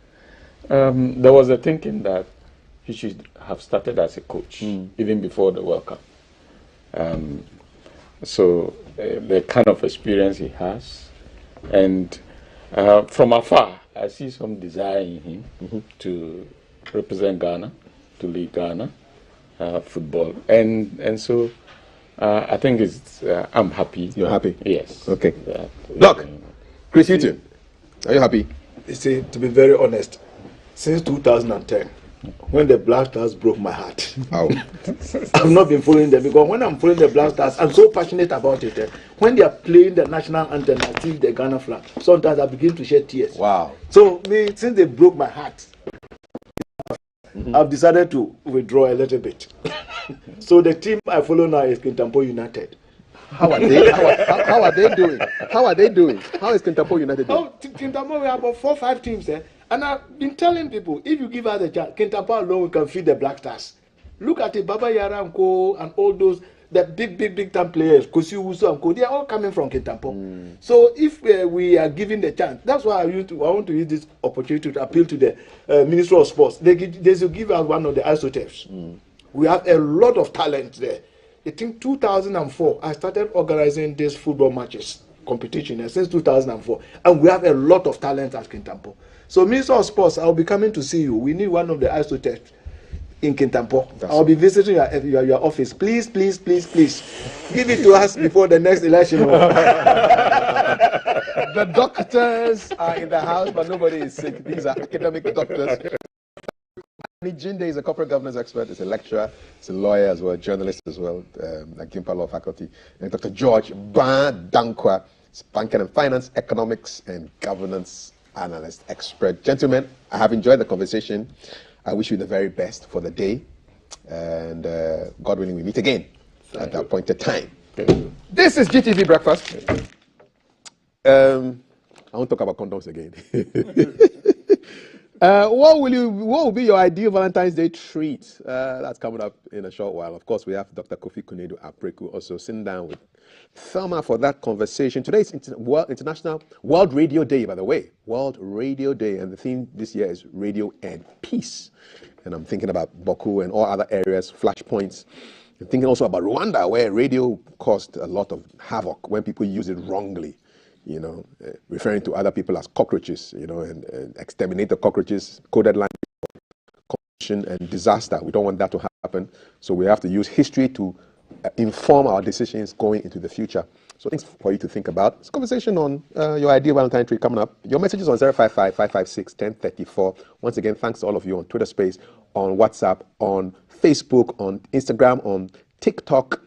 there was a thinking that he should have started as a coach even before the World Cup. So the kind of experience he has, and from afar, I see some desire in him to represent Ghana, to lead Ghana football, and so I think it's. I'm happy. You're happy? Yes. Okay. Doc, Chris Houghton, are you happy? You see, to be very honest, since 2010, when the Black Stars broke my heart, Ow. I've not been following them, because when I'm following the Black Stars, I'm so passionate about it. When they are playing the national anthem, I see the Ghana flag. Sometimes I begin to shed tears. Wow. So since they broke my heart, I've decided to withdraw a little bit. So the team I follow now is Kintampo United. How are they? How are they doing? How are they doing? How is Kintampo United doing? Oh, Kintampo, we have about 4 or 5 teams there. And I've been telling people, if you give us a chance, Kintampo alone, we can feed the Black Stars. Look at it, Baba Yara and Co. and all those, the big time players, Kosi Wusu and Co. They are all coming from Kintampo. So if we are given the chance, that's why I want to use this opportunity to appeal to the Ministry of Sports. They should give us one of the isotopes. We have a lot of talent there. I think 2004, I started organizing these football matches, competition, since 2004. And we have a lot of talent at Kintampo. So, Minister of Sports, I'll be coming to see you. We need one of the isotopes in Kintampo. I'll be visiting your office. Please, please, please, please. Give it to us before the next election. The doctors are in the house, but nobody is sick. These are academic doctors. Jinde is a corporate governance expert, is a lecturer, is a lawyer as well, journalist as well, at Gimpa Law Faculty. And Dr. George Dankwa is banking and finance, economics, and governance analyst expert. Gentlemen, I have enjoyed the conversation. I wish you the very best for the day. And God willing, we meet again at the appointed time. This is GTV Breakfast. I won't talk about condoms again. What will be your ideal Valentine's Day treat? That's coming up in a short while. Of course, we have Dr. Kofi Konedu Apreku also sitting down with Thelma for that conversation. Today is International World Radio Day, by the way. World Radio Day. And the theme this year is Radio and Peace. And I'm thinking about Boku and all other areas, flashpoints. I'm thinking also about Rwanda, where radio caused a lot of havoc when people use it wrongly. You know, referring to other people as cockroaches, you know, and exterminate the cockroaches, coded language and disaster. We don't want that to happen. So we have to use history to inform our decisions going into the future. So things for you to think about. It's a conversation on your ideal Valentine tree coming up. Your messages on 055-556-1034. Once again, thanks to all of you on Twitter Space, on WhatsApp, on Facebook, on Instagram, on TikTok,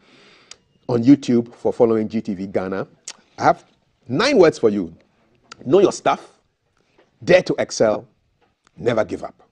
on YouTube for following GTV Ghana. I have 9 words for you. Know your stuff, dare to excel, never give up.